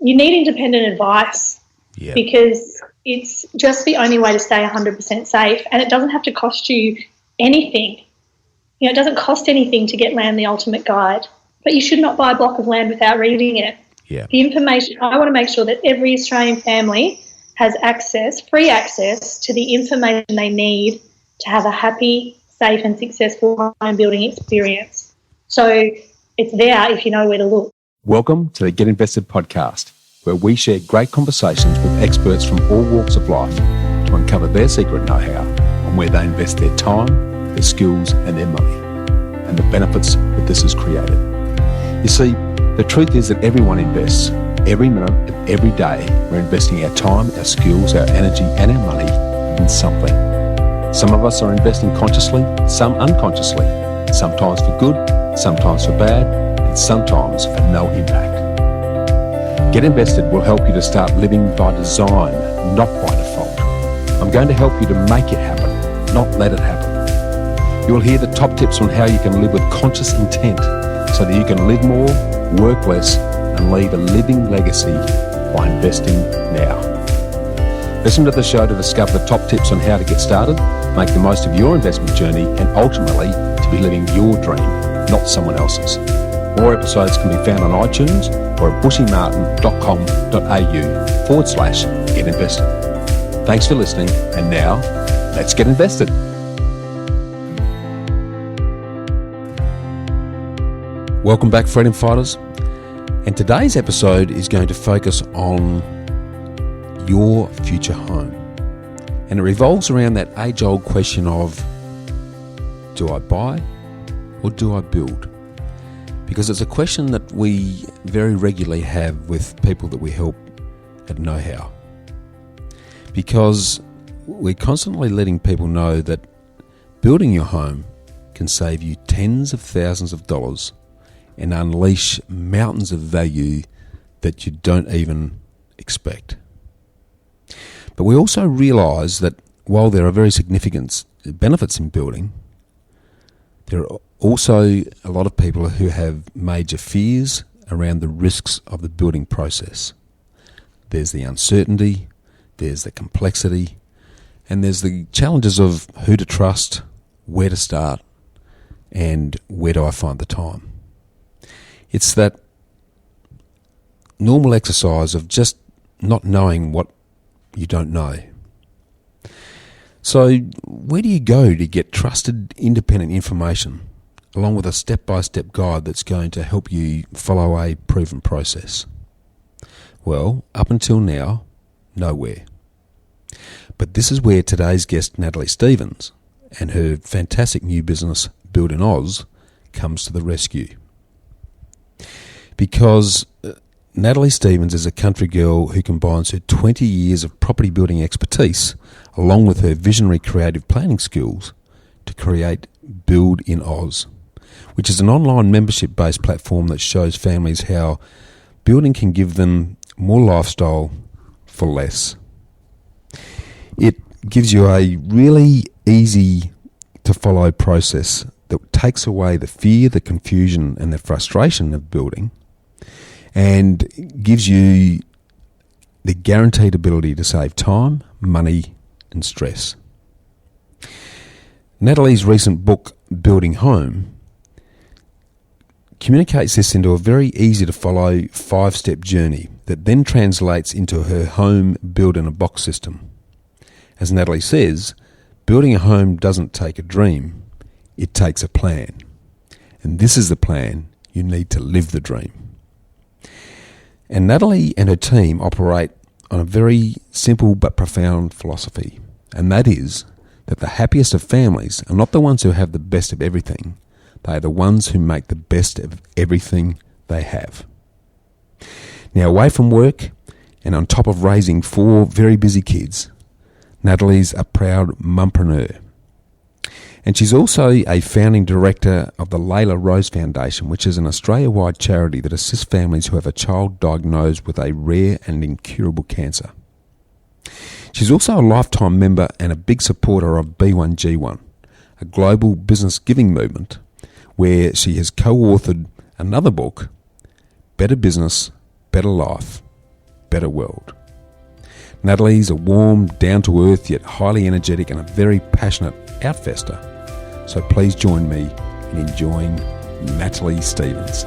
you need independent advice because it's just the only way to stay 100% safe, and it doesn't have to cost you anything. It doesn't cost anything to get Land the Ultimate Guide, but you should not buy a block of land without reading it. Yeah. The information, I want to make sure that every Australian family has free access to the information they need to have a happy, safe and successful home building experience. So it's there if you know where to look. Welcome to the Get Invested podcast, where we share great conversations with experts from all walks of life to uncover their secret know-how on where they invest their time, their skills and their money, and the benefits that this has created. You see, the truth is that everyone invests. Every minute of every day, we're investing our time, our skills, our energy and our money in something. Some of us are investing consciously, some unconsciously, sometimes for good, sometimes for bad, and sometimes for no impact. Get Invested will help you to start living by design, not by default. I'm going to help you to make it happen, not let it happen. You will hear the top tips on how you can live with conscious intent so that you can live more, work less, and leave a living legacy by investing now. Listen to the show to discover the top tips on how to get started, make the most of your investment journey, and ultimately to be living your dream, not someone else's. More episodes can be found on iTunes or at bushymartin.com.au/get invested. Thanks for listening, and now let's get invested. Welcome back, freedom fighters. And today's episode is going to focus on your future home. And it revolves around that age-old question of, do I buy or do I build? Because it's a question that we very regularly have with people that we help at Know How. Because we're constantly letting people know that building your home can save you tens of thousands of dollars and unleash mountains of value that you don't even expect. But we also realise that while there are very significant benefits in building, there are also a lot of people who have major fears around the risks of the building process. There's the uncertainty, there's the complexity, and there's the challenges of who to trust, where to start, and where do I find the time. It's that normal exercise of just not knowing what you don't know. So where do you go to get trusted independent information along with a step-by-step guide that's going to help you follow a proven process? Well, up until now, nowhere. But this is where today's guest, Natalie Stevens, and her fantastic new business, Build in Oz, comes to the rescue. Because Natalie Stevens is a country girl who combines her 20 years of property building expertise along with her visionary creative planning skills to create Build in Oz, which is an online membership-based platform that shows families how building can give them more lifestyle for less. It gives you a really easy to follow process that takes away the fear, the confusion and the frustration of building, and gives you the guaranteed ability to save time, money and stress. Natalie's recent book, Building Home, communicates this into a very easy to follow 5-step journey that then translates into her home build-in-a-box system. As Natalie says, building a home doesn't take a dream, it takes a plan. And this is the plan you need to live the dream. And Natalie and her team operate on a very simple but profound philosophy, and that is that the happiest of families are not the ones who have the best of everything, they are the ones who make the best of everything they have. Now, away from work and on top of raising 4 very busy kids, Natalie's a proud mumpreneur. And she's also a founding director of the Layla Rose Foundation, which is an Australia-wide charity that assists families who have a child diagnosed with a rare and incurable cancer. She's also a lifetime member and a big supporter of B1G1, a global business giving movement, where she has co-authored another book, Better Business, Better Life, better world. Natalie's a warm, down-to-earth yet highly energetic and a very passionate outfester. So please join me in enjoying Natalie Stevens.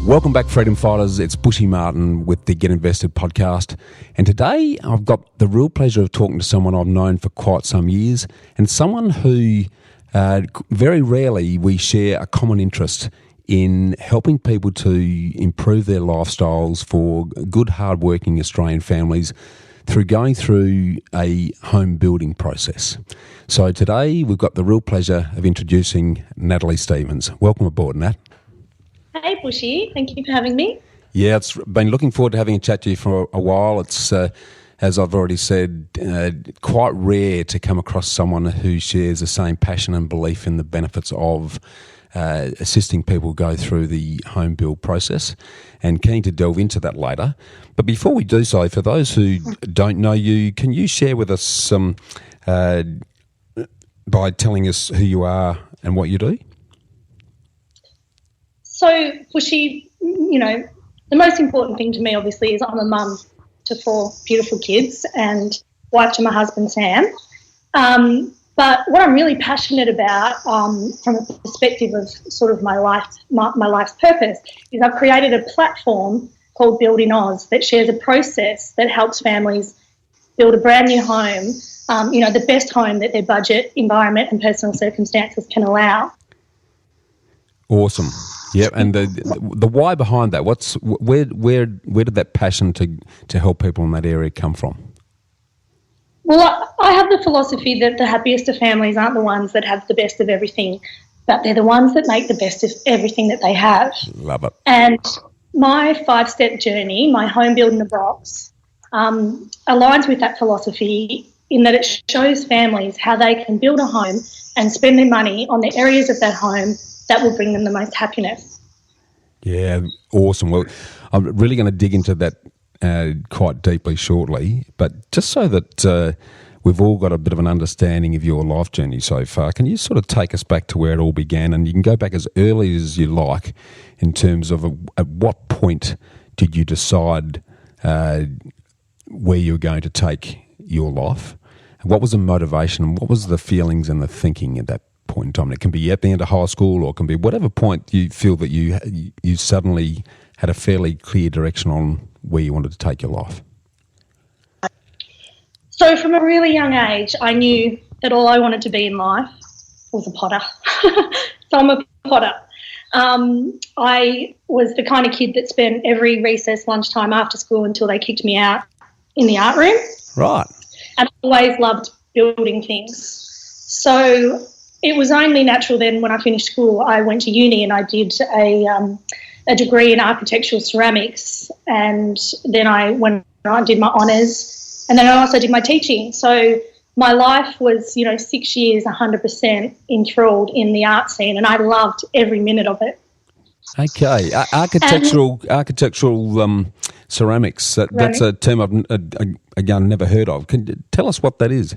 Welcome back, Freedom Fighters. It's Bushy Martin with the Get Invested podcast. And today I've got the real pleasure of talking to someone I've known for quite some years, and someone who very rarely we share a common interest in helping people to improve their lifestyles for good, hard-working Australian families through going through a home building process. So today we've got the real pleasure of introducing Natalie Stevens. Welcome aboard, Nat. Hey, Bushy. Thank you for having me. Yeah, it's been looking forward to having a chat to you for a while. It's, as I've already said, quite rare to come across someone who shares the same passion and belief in the benefits of assisting people go through the home build process, and keen to delve into that later. But before we do so, for those who don't know you, can you share with us some by telling us who you are and what you do? So, Bushy, the most important thing to me, obviously, is I'm a mum to 4 beautiful kids and wife to my husband, Sam. But what I'm really passionate about, from a perspective of sort of my life's purpose, is I've created a platform called Build in Oz that shares a process that helps families build a brand new home, the best home that their budget, environment and personal circumstances can allow. Awesome. Yeah, and the why behind that, where did that passion to help people in that area come from? Well, I have the philosophy that the happiest of families aren't the ones that have the best of everything, but they're the ones that make the best of everything that they have. Love it. And my 5-step journey, my home build in a box, aligns with that philosophy in that it shows families how they can build a home and spend their money on the areas of that home that will bring them the most happiness. Yeah, awesome. Well, I'm really going to dig into that quite deeply shortly, but just so that we've all got a bit of an understanding of your life journey so far, can you sort of take us back to where it all began? And you can go back as early as you like in terms of at what point did you decide where you were going to take your life? What was the motivation? What was the feelings and the thinking at that point in time? It can be at the end of high school, or it can be whatever point you feel that you suddenly had a fairly clear direction on where you wanted to take your life. So from a really young age, I knew that all I wanted to be in life was a potter. So I'm a potter. I was the kind of kid that spent every recess, lunchtime, after school until they kicked me out in the art room. Right. And I always loved building things. So it was only natural then when I finished school, I went to uni and I did a degree in architectural ceramics, and then I went on and did my honours, and then I also did my teaching. So my life was, 6 years, 100% enthralled in the art scene, and I loved every minute of it. Okay, architectural ceramics. That's a term I've again never heard of. Can you tell us what that is?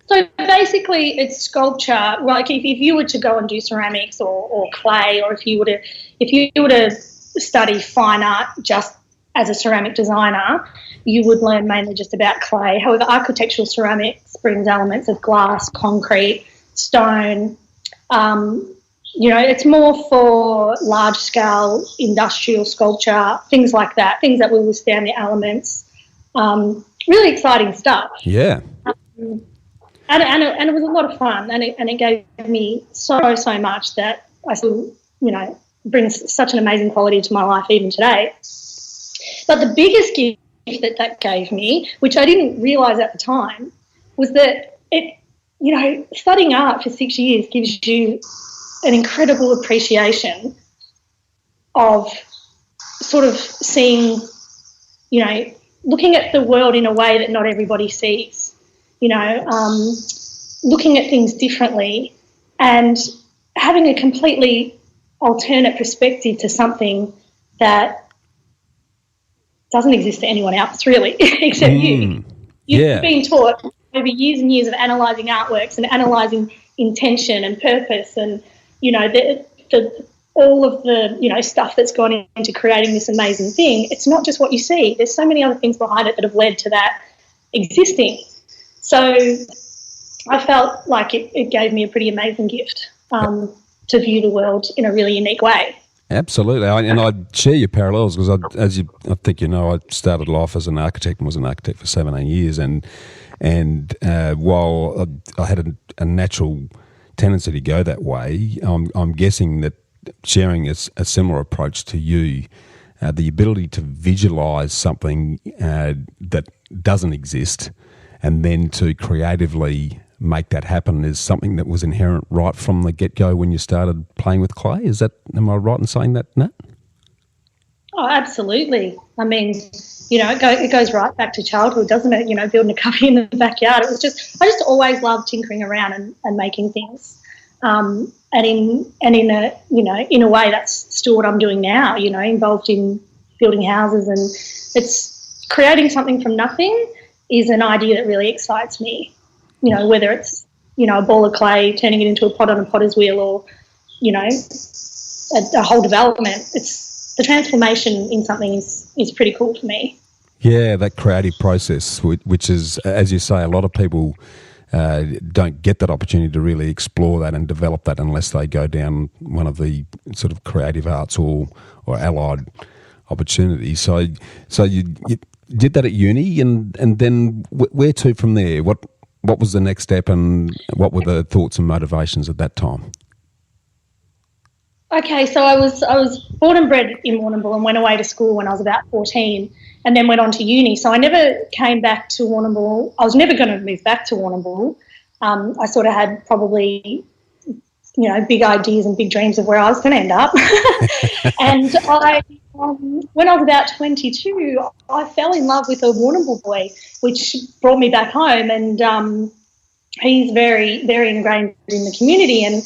So basically, it's sculpture. Like if you were to go and do ceramics or clay, or if you were to study fine art just as a ceramic designer, you would learn mainly just about clay. However, architectural ceramics brings elements of glass, concrete, stone. It's more for large-scale industrial sculpture, things like that, things that will withstand the elements. Really exciting stuff. Yeah. And it was a lot of fun, and it gave me so much that I still, brings such an amazing quality to my life even today. But the biggest gift that gave me, which I didn't realise at the time, was that studying art for 6 years gives you an incredible appreciation of sort of seeing, looking at the world in a way that not everybody sees. Looking at things differently and having a completely alternate perspective to something that doesn't exist to anyone else, really, except you. You've been taught over years and years of analysing artworks and analysing intention and purpose and, the all of the, stuff that's gone into creating this amazing thing, it's not just what you see. There's so many other things behind it that have led to that existing. So I felt like it gave me a pretty amazing gift to view the world in a really unique way. Absolutely, and I share your parallels because, I think I started life as an architect and was an architect for 17 years, and while I had a natural tendency to go that way, I'm guessing that sharing a similar approach to you, the ability to visualise something that doesn't exist, and then to creatively make that happen is something that was inherent right from the get-go when you started playing with clay. Am I right in saying that, Nat? Oh, absolutely. I mean, it goes right back to childhood, doesn't it? Building a cubby in the backyard. I just always loved tinkering around and making things. And in a way that's still what I'm doing now, involved in building houses, and it's creating something from nothing is an idea that really excites me. Whether it's, a ball of clay, turning it into a pot on a potter's wheel, or, a whole development. It's the transformation in something is pretty cool for me. Yeah, that creative process, which is, as you say, a lot of people don't get that opportunity to really explore that and develop that unless they go down one of the sort of creative arts or allied opportunities. So you did that at uni, and then where to from there? What was the next step, and what were the thoughts and motivations at that time? Okay, so I was born and bred in Warrnambool and went away to school when I was about 14, and then went on to uni. So I never came back to Warrnambool. I was never going to move back to Warrnambool. I sort of had probably, big ideas and big dreams of where I was going to end up. And when I was about 22, I fell in love with a Warrnambool boy, which brought me back home, and he's very, very ingrained in the community, and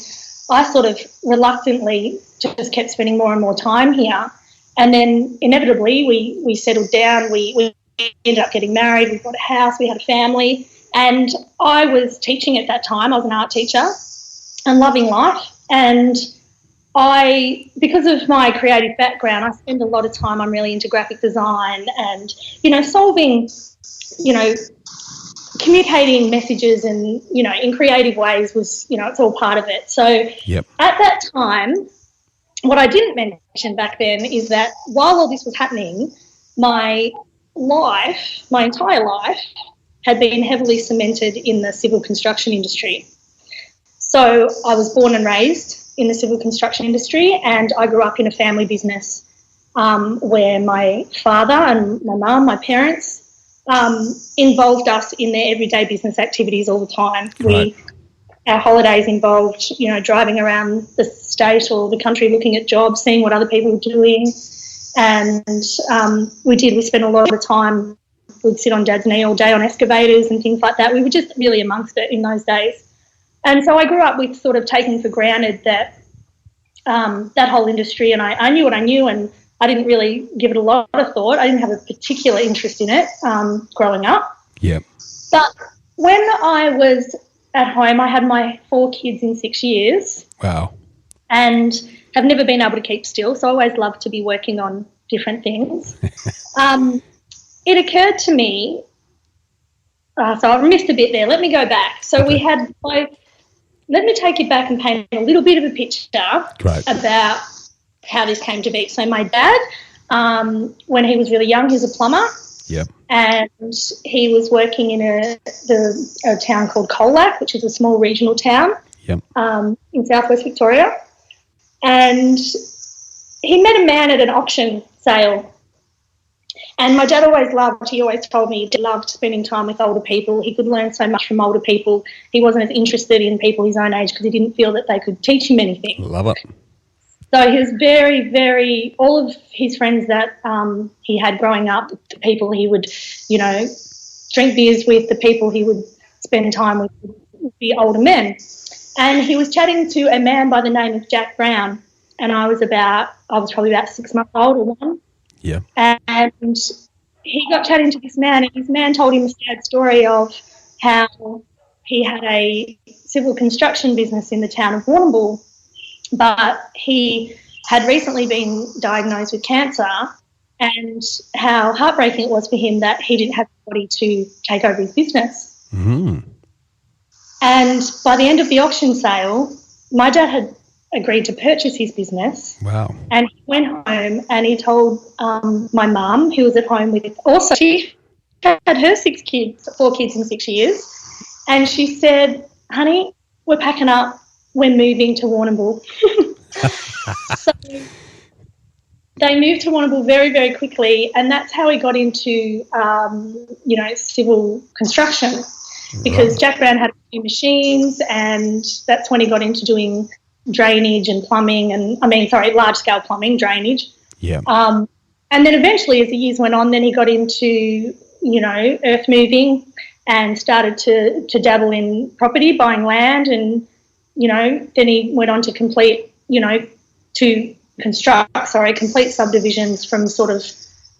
I sort of reluctantly just kept spending more and more time here. And then inevitably we settled down, we ended up getting married, we bought a house, we had a family, and I was teaching at that time. I was an art teacher and loving life, and because of my creative background, I spend a lot of time, I'm really into graphic design and, solving, communicating messages and, in creative ways was, it's all part of it. So yep. At that time, what I didn't mention back then is that while all this was happening, my entire life had been heavily cemented in the civil construction industry. So I was born and raised in the civil construction industry, and I grew up in a family business where my father and my mum, my parents, involved us in their everyday business activities all the time. Right. Our holidays involved, driving around the state or the country looking at jobs, seeing what other people were doing. And we spent a lot of time, we'd sit on Dad's knee all day on excavators and things like that. We were just really amongst it in those days. And so I grew up with sort of taking for granted that that whole industry, and I knew what I knew, and I didn't really give it a lot of thought. I didn't have a particular interest in it growing up. Yeah. But when I was at home, I had my 4 kids in 6 years. Wow. And have never been able to keep still, so I always loved to be working on different things. It occurred to me, so I've missed a bit there. Let me go back. So we had both. Let me take you back and paint a little bit of a picture about how this came to be. So my dad, when he was really young, he was a plumber. Yep. And he was working in a town called Colac, which is a small regional town. Yep. In southwest Victoria. And he met a man at an auction sale. And my dad he always told me he loved spending time with older people. He could learn so much from older people. He wasn't as interested in people his own age because he didn't feel that they could teach him anything. Love it. So he was very, very, all of his friends that he had growing up, the people he would, drink beers with, the people he would spend time with would be older men. And he was chatting to a man by the name of Jack Brown, and I was probably about 6 months old or 1. Yeah. And he got chatting to this man, and this man told him a sad story of how he had a civil construction business in the town of Warrnambool, but he had recently been diagnosed with cancer, and how heartbreaking it was for him that he didn't have anybody to take over his business. Mm-hmm. And by the end of the auction sale, my dad had agreed to purchase his business. Wow. And he went home and he told my mum, who was at home with, also she had her 4 kids in 6 years, and she said, honey, we're packing up, we're moving to Warrnambool. So they moved to Warrnambool very, very quickly, and that's how he got into, civil construction, because Jack Brown had a few machines, and that's when he got into doing drainage and plumbing large-scale plumbing, drainage. Yeah. And then eventually, as the years went on, then he got into, earth moving and started to dabble in property, buying land, and, then he went on to complete subdivisions, from sort of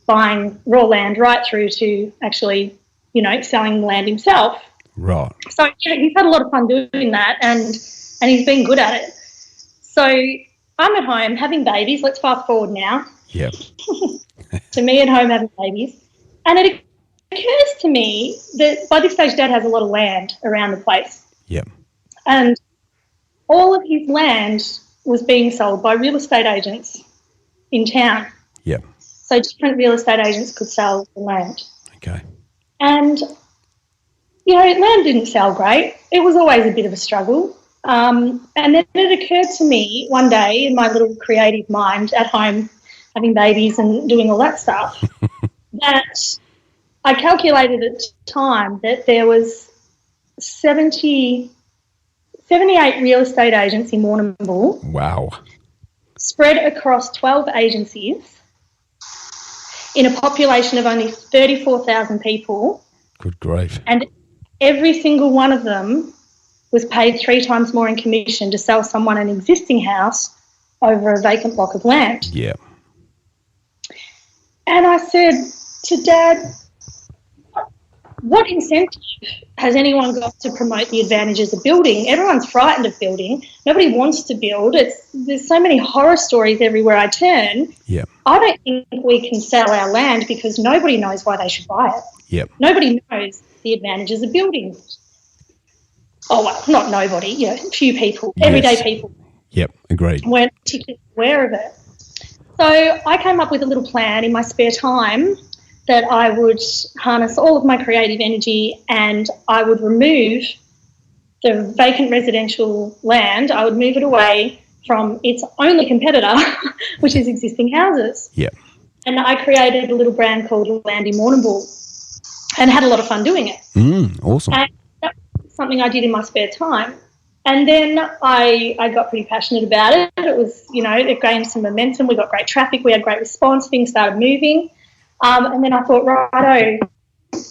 buying raw land right through to actually, selling the land himself. Right. So he's had a lot of fun doing that, and he's been good at it. So I'm at home having babies. Let's fast forward now. Yep. To me at home having babies. And it occurs to me that by this stage Dad has a lot of land around the place. Yep. And all of his land was being sold by real estate agents in town. Yep. So different real estate agents could sell the land. Okay. And, land didn't sell great. It was always a bit of a struggle. And then it occurred to me one day in my little creative mind at home, having babies and doing all that stuff, that I calculated at the time that there was 78 real estate agents in Warrnambool. Wow. Spread across 12 agencies in a population of only 34,000 people. Good grief. And every single one of them was paid 3 times more in commission to sell someone an existing house over a vacant block of land. Yeah. And I said to Dad, what incentive has anyone got to promote the advantages of building? Everyone's frightened of building. Nobody wants to build. There's so many horror stories everywhere I turn. Yeah. I don't think we can sell our land because nobody knows why they should buy it. Yep. Nobody knows the advantages of building. Oh, well, not nobody, few people, everyday people. Yep, agreed. Weren't particularly aware of it. So I came up with a little plan in my spare time that I would harness all of my creative energy, and I would remove the vacant residential land. I would move it away from its only competitor, which is existing houses. Yep. And I created a little brand called Land in Warrnambool and had a lot of fun doing it. Awesome. And that was something I did in my spare time. And then I got pretty passionate about it. It was, it gained some momentum. We got great traffic. We had great response. Things started moving. And then I thought, righto,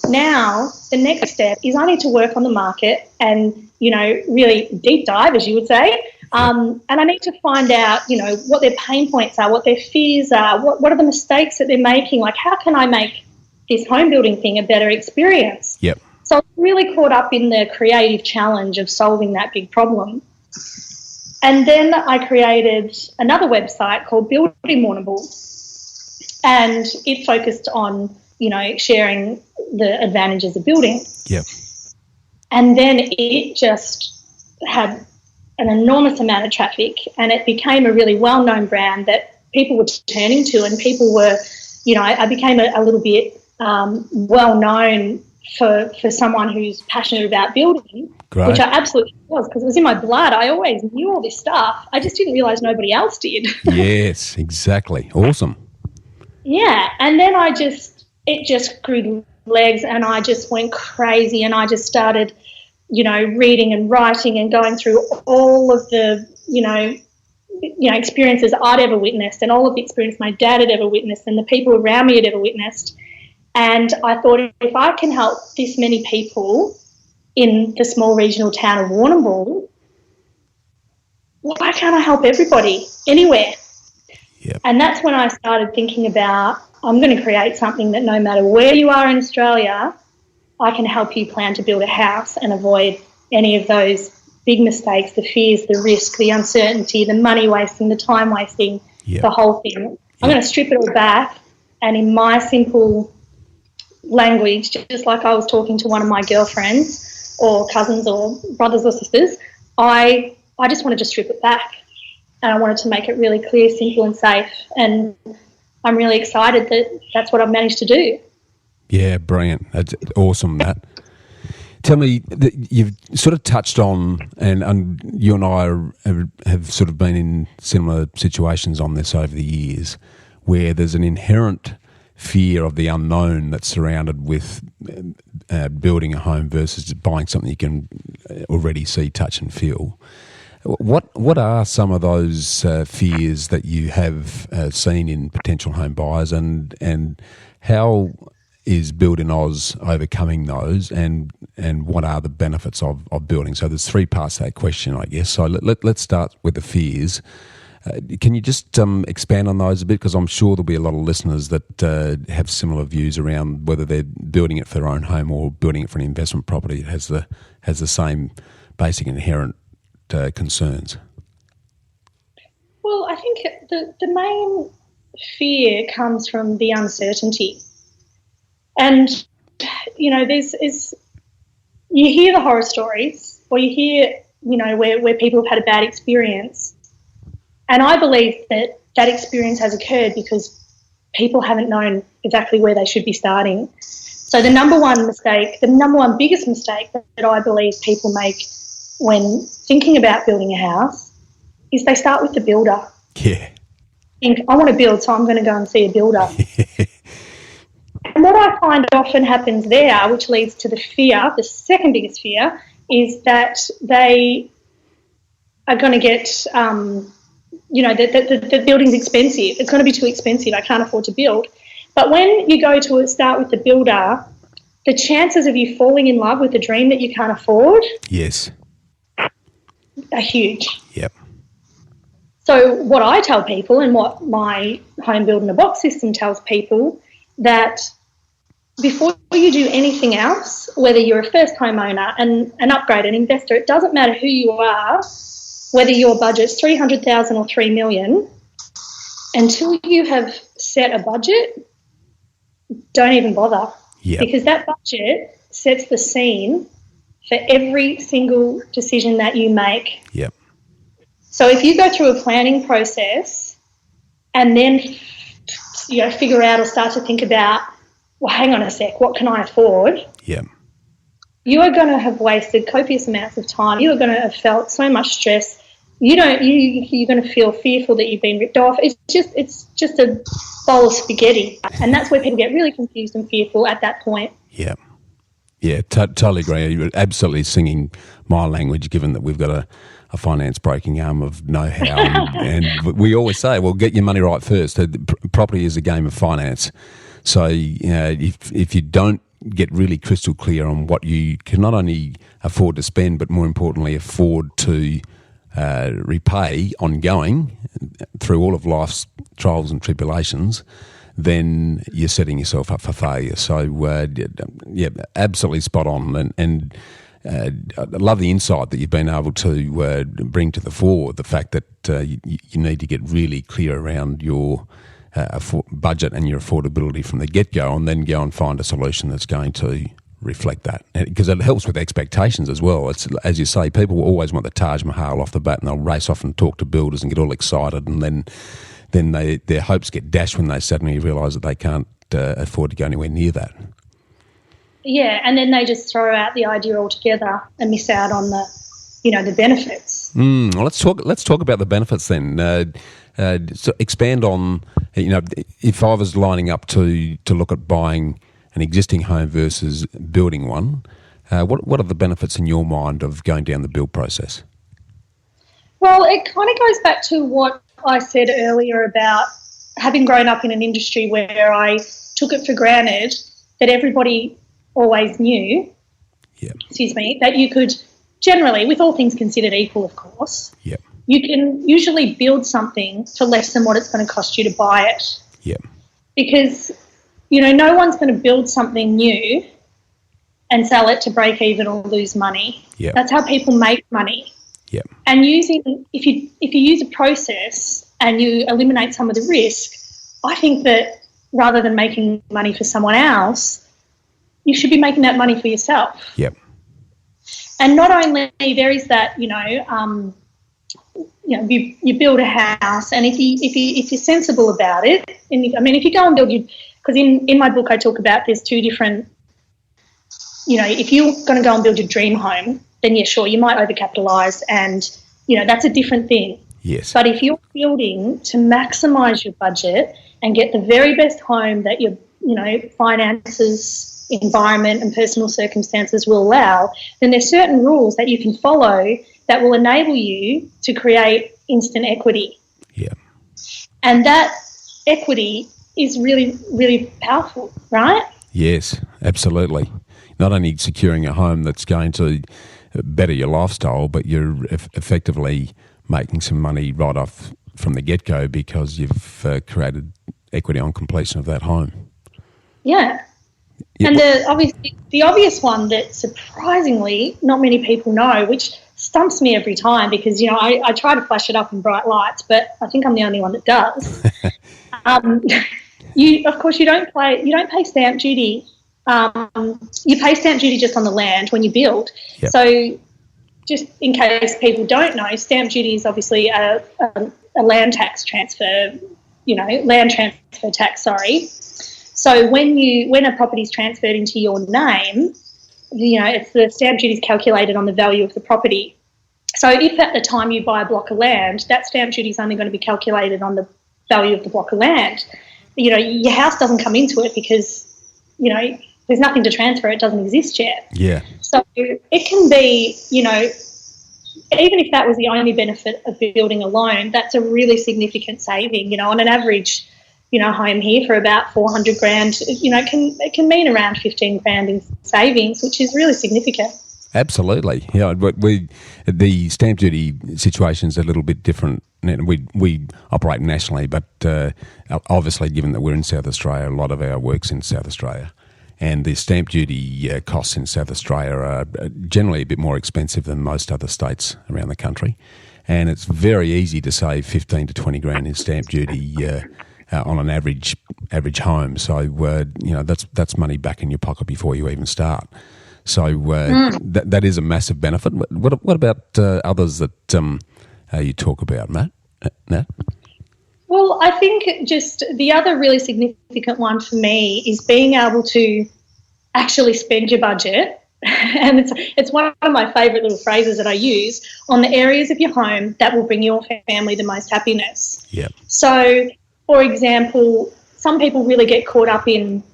now the next step is I need to work on the market and, really deep dive, as you would say. And I need to find out, what their pain points are, what their fears are, what are the mistakes that they're making. Like, how can I make this home building thing a better experience? Yep. So I was really caught up in the creative challenge of solving that big problem. And then I created another website called Building Warrnambool, and it focused on, sharing the advantages of building. Yep. And then it just had an enormous amount of traffic, and it became a really well-known brand that people were turning to, and people were, I became a little bit well-known for someone who's passionate about building, Great. Which I absolutely was, because it was in my blood. I always knew all this stuff. I just didn't realise nobody else did. Yes, exactly. Awesome. Yeah, and then it just grew legs, and I just went crazy, and I just started, reading and writing and going through all of the, experiences I'd ever witnessed, and all of the experience my dad had ever witnessed and the people around me had ever witnessed. And I thought, if I can help this many people in the small regional town of Warrnambool, why can't I help everybody anywhere? Yep. And that's when I started thinking about, I'm going to create something that no matter where you are in Australia, I can help you plan to build a house and avoid any of those big mistakes, the fears, the risk, the uncertainty, the money wasting, the time wasting, the whole thing. I'm going to strip it all back, and in my simple language, just like I was talking to one of my girlfriends or cousins or brothers or sisters, I just wanted to strip it back, and I wanted to make it really clear, simple and safe, and I'm really excited that that's what I've managed to do. Yeah, brilliant. That's awesome, Nat. Tell me, you've sort of touched on, and you and I have sort of been in similar situations on this over the years, where there's an inherent fear of the unknown that's surrounded with building a home versus buying something you can already see, touch and feel. What are some of those fears that you have seen in potential home buyers, and how is Build in Oz overcoming those, and what are the benefits of building? So there's three parts to that question, I guess. So let's start with the fears. Can you just expand on those a bit? Because I'm sure there'll be a lot of listeners that have similar views around whether they're building it for their own home or building it for an investment property. It has the same basic inherent concerns. Well, I think the main fear comes from the uncertainty. And, you know, you hear the horror stories, or you hear, you know, where people have had a bad experience. And I believe that experience has occurred because people haven't known exactly where they should be starting. So the number one biggest mistake that I believe people make when thinking about building a house is they start with the builder. Yeah. Think, I want to build, so I'm going to go and see a builder. And what I find often happens there, which leads to the fear, the second biggest fear, is that they are going to get, you know, the building's expensive. It's going to be too expensive. I can't afford to build. But when you go to start with the builder, the chances of you falling in love with a dream that you can't afford, yes, are huge. Yep. So what I tell people, and what my home build in a box system tells people, that before you do anything else, whether you're a first homeowner, an upgrade, an investor, it doesn't matter who you are, whether your budget's $300,000 or $3 million, until you have set a budget, don't even bother. Yep. Because that budget sets the scene for every single decision that you make. Yep. So if you go through a planning process and then, you know, figure out or start to think about, well, hang on a sec, what can I afford? Yeah. You are going to have wasted copious amounts of time. You are going to have felt so much stress. You're going to feel fearful that you've been ripped off. It's just a bowl of spaghetti, and that's where people get really confused and fearful at that point. Yeah. Yeah, totally agree. You're absolutely singing my language, given that we've got a finance breaking arm of know-how. and we always say, well, get your money right first. Property is a game of finance. So, you know, if you don't get really crystal clear on what you can not only afford to spend, but more importantly, afford to repay ongoing through all of life's trials and tribulations, then you're setting yourself up for failure. So, yeah, absolutely spot on. And I love the insight that you've been able to bring to the fore, the fact that you need to get really clear around your budget and your affordability from the get-go, and then go and find a solution that's going to reflect that. Because it helps with expectations as well. It's, as you say, people always want the Taj Mahal off the bat, and they'll race off and talk to builders and get all excited, and then their hopes get dashed when they suddenly realise that they can't afford to go anywhere near that. Yeah, and then they just throw out the idea altogether and miss out on the benefits. Well, let's talk about the benefits then. So expand on, if I was lining up to look at buying an existing home versus building one, what are the benefits in your mind of going down the build process? Well, it kind of goes back to what I said earlier about having grown up in an industry where I took it for granted that everybody always knew, that you could generally, with all things considered equal, of course, you can usually build something for less than what it's going to cost you to buy it. Yeah. Because, no one's going to build something new and sell it to break even or lose money. Yeah. That's how people make money. Yeah. And if you use a process and you eliminate some of the risk, I think that rather than making money for someone else, you should be making that money for yourself. Yep. And not only there is that, you build a house, and if you're sensible about it, and if you go and build because in my book I talk about there's two different, if you're going to go and build your dream home, then yeah, sure, you might overcapitalise, and that's a different thing. Yes. But if you're building to maximise your budget and get the very best home that your finances, environment and personal circumstances will allow, then there's certain rules that you can follow that will enable you to create instant equity. Yeah. And that equity is really, really powerful, right? Yes, absolutely. Not only securing a home that's going to better your lifestyle, but you're effectively making some money right off from the get-go because you've created equity on completion of that home. Yeah. Yeah. And the obvious one that surprisingly not many people know, which stumps me every time because, I try to flash it up in bright lights, but I think I'm the only one that does. You don't pay stamp duty. You pay stamp duty just on the land when you build. Yep. So just in case people don't know, stamp duty is obviously a land tax transfer, land transfer tax, sorry. So when a property is transferred into your name, it's the stamp duty is calculated on the value of the property. So if at the time you buy a block of land, that stamp duty is only going to be calculated on the value of the block of land. Your house doesn't come into it because, there's nothing to transfer. It doesn't exist yet. Yeah. So it can be, even if that was the only benefit of building a loan, that's a really significant saving. On an average, home here for about 400 grand, it can mean around 15 grand in savings, which is really significant. Absolutely. Yeah, the stamp duty situation is a little bit different. We operate nationally, but obviously, given that we're in South Australia, a lot of our work's in South Australia. And the stamp duty costs in South Australia are generally a bit more expensive than most other states around the country. And it's very easy to save 15 to 20 grand in stamp duty on an average home. So, that's money back in your pocket before you even start. So that is a massive benefit. What about others that you talk about, Nat? Well, I think just the other really significant one for me is being able to actually spend your budget, and it's one of my favourite little phrases that I use, on the areas of your home that will bring your family the most happiness. Yep. So, for example, some people really get caught up in,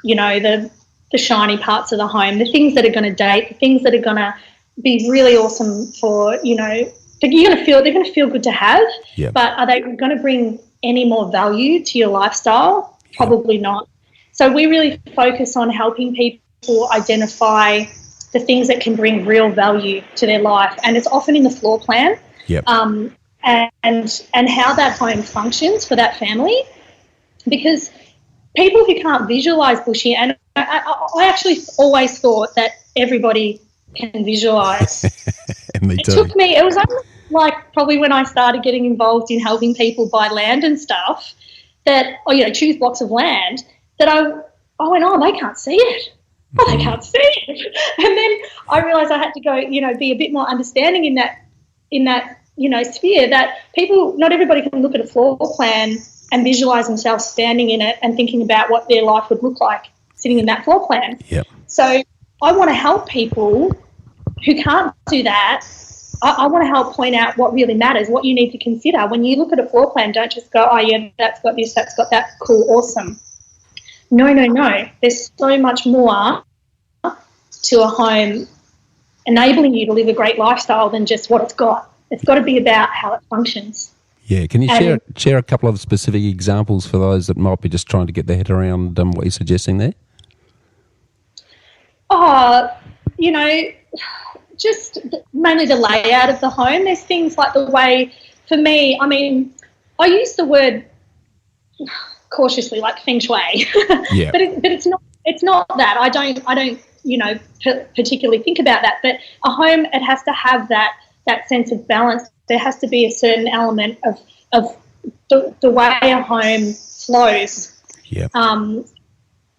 the shiny parts of the home, the things that are going to date, the things that are going to be really awesome for, they're going to feel good to have. Yep. But are they going to bring any more value to your lifestyle? Probably not. So we really focus on helping people identify the things that can bring real value to their life, and it's often in the floor plan. Yep. And how that home functions for that family, because people who can't visualise bushy, and I actually always thought that everybody can visualise. And it was only probably when I started getting involved in helping people buy land and stuff choose blocks of land, that I went, they can't see it. They can't see it. And then I realised I had to go, be a bit more understanding in that sphere, that not everybody can look at a floor plan and visualise themselves standing in it and thinking about what their life would look like sitting in that floor plan. Yep. So I want to help people who can't do that. I want to help point out what really matters, what you need to consider. When you look at a floor plan, don't just go, that's got this, that's got that, cool, awesome. No. There's so much more to a home enabling you to live a great lifestyle than just what it's got. It's got to be about how it functions. Yeah, can you share a couple of specific examples for those that might be just trying to get their head around what you're suggesting there? Just mainly the layout of the home. There's things like the way, for me, I use the word cautiously, like feng shui. Yeah. but it's not that. I don't particularly think about that. But a home, it has to have that sense of balance. There has to be a certain element of the way a home flows. Yeah.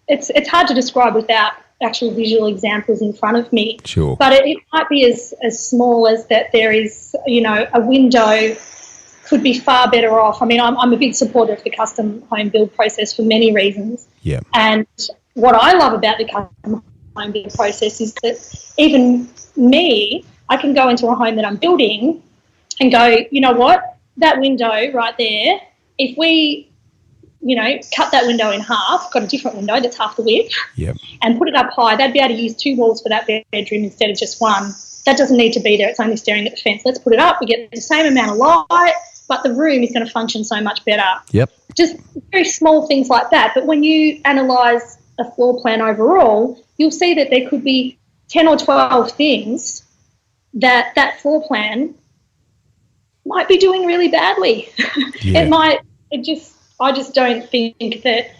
It's hard to describe without actual visual examples in front of me. Sure. But it might be as small as that there is, a window could be far better off. I mean, I'm a big supporter of the custom home build process for many reasons. Yeah. And what I love about the custom home build process is that even me, I can go into a home that I'm building and go, you know what, that window right there, if we, cut that window in half, got a different window that's half the width, yep, and put it up high, they'd be able to use 2 walls for that bedroom instead of just one. That doesn't need to be there. It's only staring at the fence. Let's put it up. We get the same amount of light, but the room is going to function so much better. Yep. Just very small things like that. But when you analyse a floor plan overall, you'll see that there could be 10 or 12 things that floor plan might be doing really badly. Yeah. I just don't think that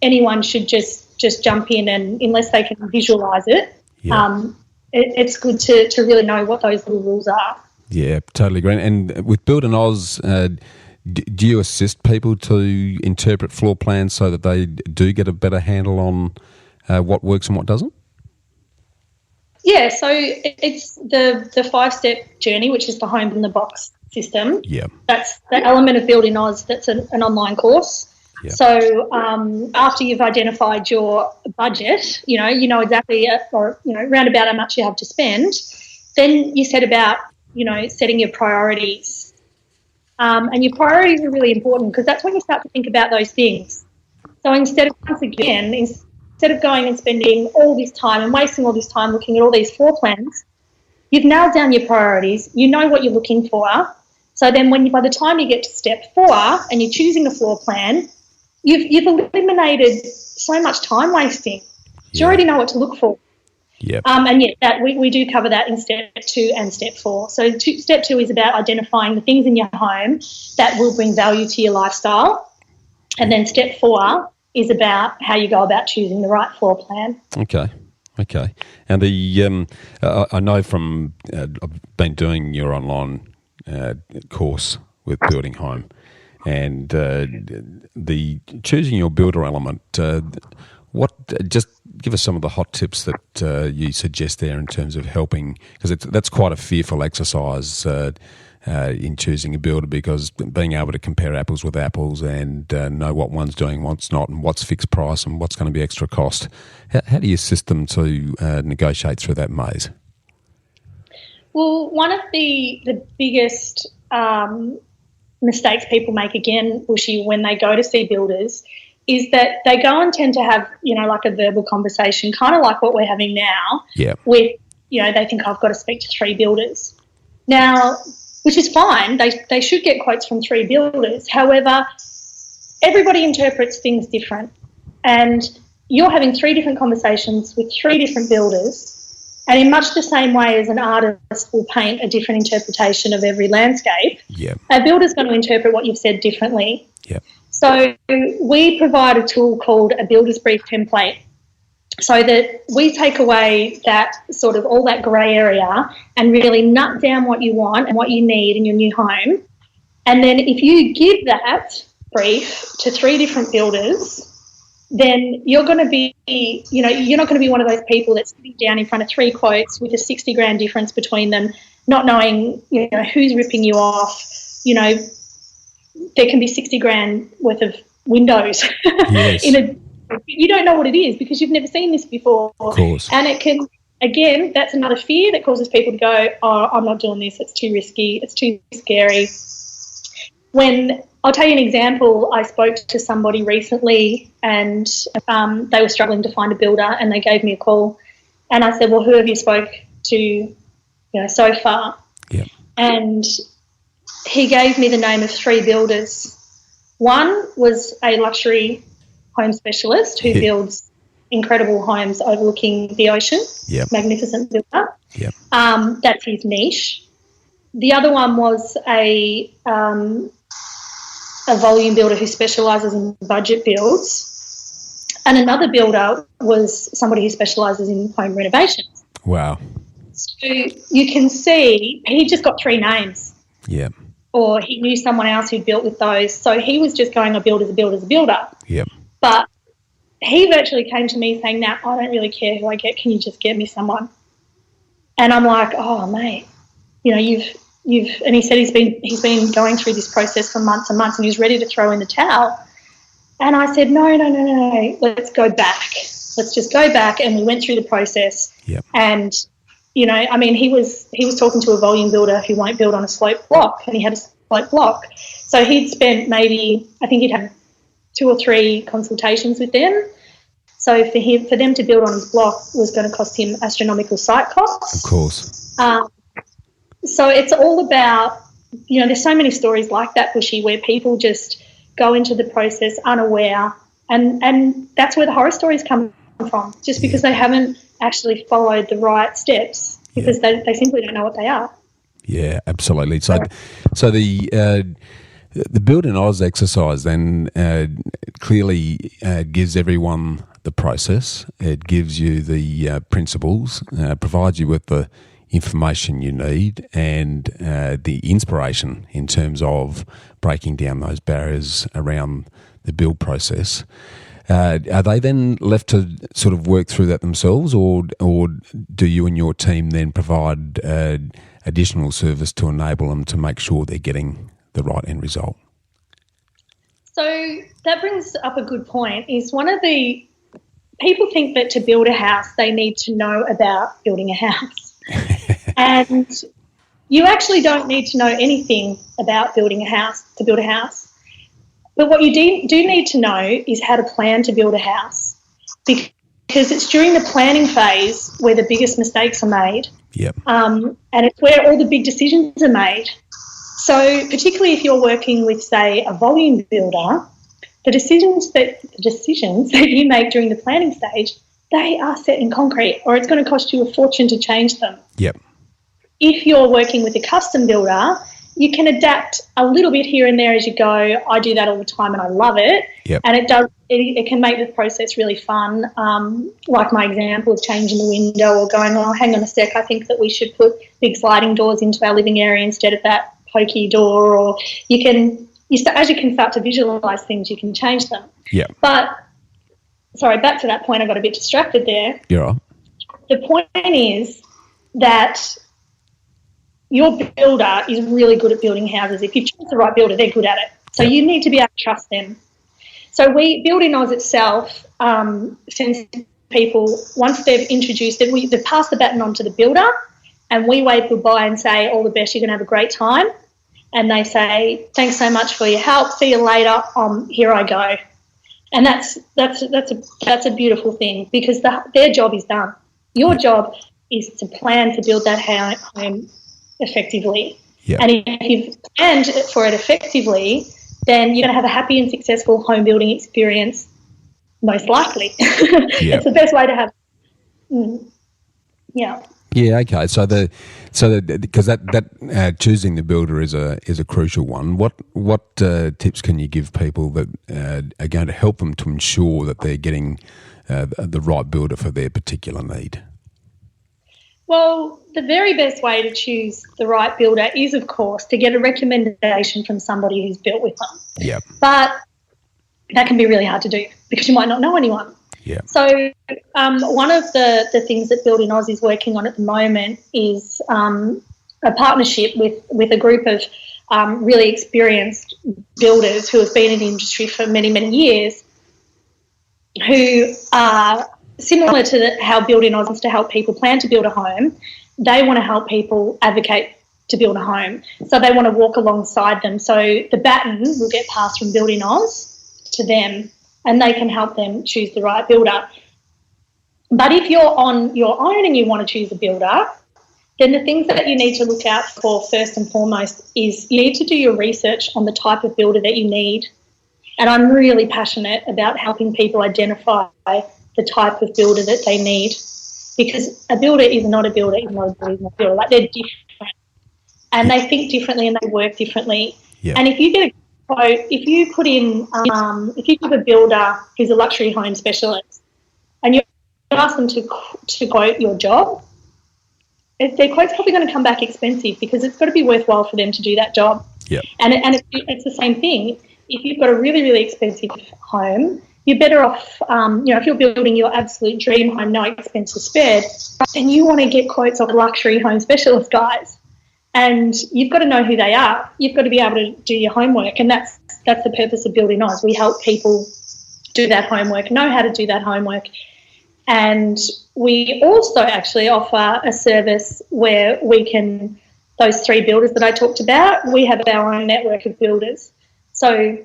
anyone should just jump in and unless they can visualise it. Yeah. It's good to really know what those little rules are. Yeah, totally agree. And with Build and Oz, do you assist people to interpret floor plans so that they do get a better handle on what works and what doesn't? Yeah, so it's the 5-step journey, which is the home in the box system. Yeah. That's the element of Build in Oz that's an online course. Yeah. So after you've identified your budget, you know exactly round about how much you have to spend, then you set about, setting your priorities. And your priorities are really important because that's when you start to think about those things. So instead of going and spending all this time and wasting all this time looking at all these floor plans, you've nailed down your priorities. You know what you're looking for. So then by the time you get to step 4 and you're choosing a floor plan, you've eliminated so much time wasting. You already know what to look for. Yep. And that we do cover that in step 2 and step 4. So step 2 is about identifying the things in your home that will bring value to your lifestyle. And then step 4 is about how you go about choosing the right floor plan. Okay. And I know from I've been doing your online course with Building Home, and the choosing your builder element. Just give us some of the hot tips that you suggest there in terms of helping, because that's quite a fearful exercise in choosing a builder, because being able to compare apples with apples and know what one's doing, what's not, and what's fixed price and what's going to be extra cost. How do you assist them to negotiate through that maze? Well, one of the biggest mistakes people make, again, Bushy, when they go to see builders is that they go and tend to have, like a verbal conversation, kind of like what we're having now. Yeah. With, they think I've got to speak to 3 builders. Now, which is fine. They should get quotes from 3 builders. However, everybody interprets things different. And you're having 3 different conversations with 3 different builders. And in much the same way as an artist will paint a different interpretation of every landscape, a builder's going to interpret what you've said differently. Yeah. So we provide a tool called a builder's brief template, so that we take away that sort of all that grey area and really nut down what you want and what you need in your new home. And then if you give that brief to 3 different builders, then you're going to be, you're not going to be one of those people that's sitting down in front of 3 quotes with a $60,000 difference between them, not knowing, who's ripping you off. There can be $60,000 worth of windows. Yes. You don't know what it is because you've never seen this before. Of course. And it can, again, that's another fear that causes people to go, oh, I'm not doing this, it's too risky, it's too scary. When I'll tell you an example, I spoke to somebody recently and they were struggling to find a builder, and they gave me a call, and I said, well, who have you spoke to, so far? Yeah. And he gave me the name of 3 builders. One was a luxury home specialist who builds incredible homes overlooking the ocean. Yeah. Magnificent builder. Yeah. That's his niche. The other one was a volume builder who specialises in budget builds, and another builder was somebody who specialises in home renovations. Wow. So you can see he just got 3 names. Yeah. or he knew someone else who built with those. So he was just going, a builder's a builder's a builder. Yep. But he virtually came to me saying, "Nat, I don't really care who I get. Can you just get me someone?" And I'm like, "Oh, mate, you know, you've." And he said he's been going through this process for months and months, and he's ready to throw in the towel. And I said, no. Let's go back. Let's just go back. And we went through the process. Yep. And, you know, I mean, he was talking to a volume builder who won't build on a slope block, and he had a slope block. So he'd spent I think he'd had 2 or 3 consultations with them. So for them to build on his block was going to cost him astronomical site costs. Of course. So it's all about, you know, there's so many stories like that, Bushy, where people just go into the process unaware, and that's where the horror stories come from, just because they haven't actually followed the right steps, because they simply don't know what they are. Yeah, absolutely. So the Build in Oz exercise then clearly gives everyone the process. It gives you the principles, provides you with the information you need, and the inspiration in terms of breaking down those barriers around the build process. Are they then left to sort of work through that themselves, or do you and your team then provide additional service to enable them to make sure they're getting the right end result? So that brings up a good point. Is one of the people think that to build a house they need to know about building a house. And you actually don't need to know anything about building a house to build a house. But what you do need to know is how to plan to build a house, because it's during the planning phase where the biggest mistakes are made. Yep. And it's where all the big decisions are made. So particularly if you're working with, say, a volume builder, the decisions that you make during the planning stage, they are set in concrete, or it's going to cost you a fortune to change them. Yep. If you're working with a custom builder, you can adapt a little bit here and there as you go. I do that all the time and I love it. Yep. And it can make the process really fun, like my example of changing the window, or going, oh, hang on a sec, I think that we should put big sliding doors into our living area instead of that pokey door. Or as you can start to visualise things, you can change them. Yeah. But, sorry, back to that point, I got a bit distracted there. You're right. The point is that your builder is really good at building houses. If you choose the right builder, they're good at it. So you need to be able to trust them. So Build in Oz itself sends people, once they've introduced it, they've passed the baton on to the builder, and we wave goodbye and say, all the best, you're going to have a great time. And they say, thanks so much for your help, see you later, here I go. And that's a beautiful thing, because their job is done. Your job is to plan to build that home effectively. Yep. And if you've planned for it effectively, then you're going to have a happy and successful home building experience, most likely. It's the best way to have it. Yeah. Yeah. Okay. So because that choosing the builder is a crucial one. What tips can you give people that are going to help them to ensure that they're getting the right builder for their particular need? Well, the very best way to choose the right builder is, of course, to get a recommendation from somebody who's built with them. Yep. But that can be really hard to do because you might not know anyone. Yeah. So one of the things that Build in Oz is working on at the moment is a partnership with a group of really experienced builders who have been in the industry for many, many years, who are similar to how Build in Oz wants to help people plan to build a home. They want to help people advocate to build a home. So they want to walk alongside them. So the baton will get passed from Build in Oz to them, and they can help them choose the right builder. But if you're on your own and you want to choose a builder, then the things that you need to look out for first and foremost is you need to do your research on the type of builder that you need. And I'm really passionate about helping people identify the type of builder that they need, because a builder is not a builder, is not a builder, is not a builder. Like, they're different, and they think differently and they work differently. Yep. And if you get a quote, if you put in, if you give a builder who's a luxury home specialist and you ask them to quote your job, their quote's probably going to come back expensive, because it's got to be worthwhile for them to do that job. Yep. And it's the same thing. If you've got a really, really expensive home, you're better off, if you're building your absolute dream home, no expenses spared, then you want to get quotes of luxury home specialist guys. And you've got to know who they are. You've got to be able to do your homework, and that's the purpose of Building Oz. We help people do that homework, know how to do that homework. And we also actually offer a service where we can, those 3 builders that I talked about, we have our own network of builders. So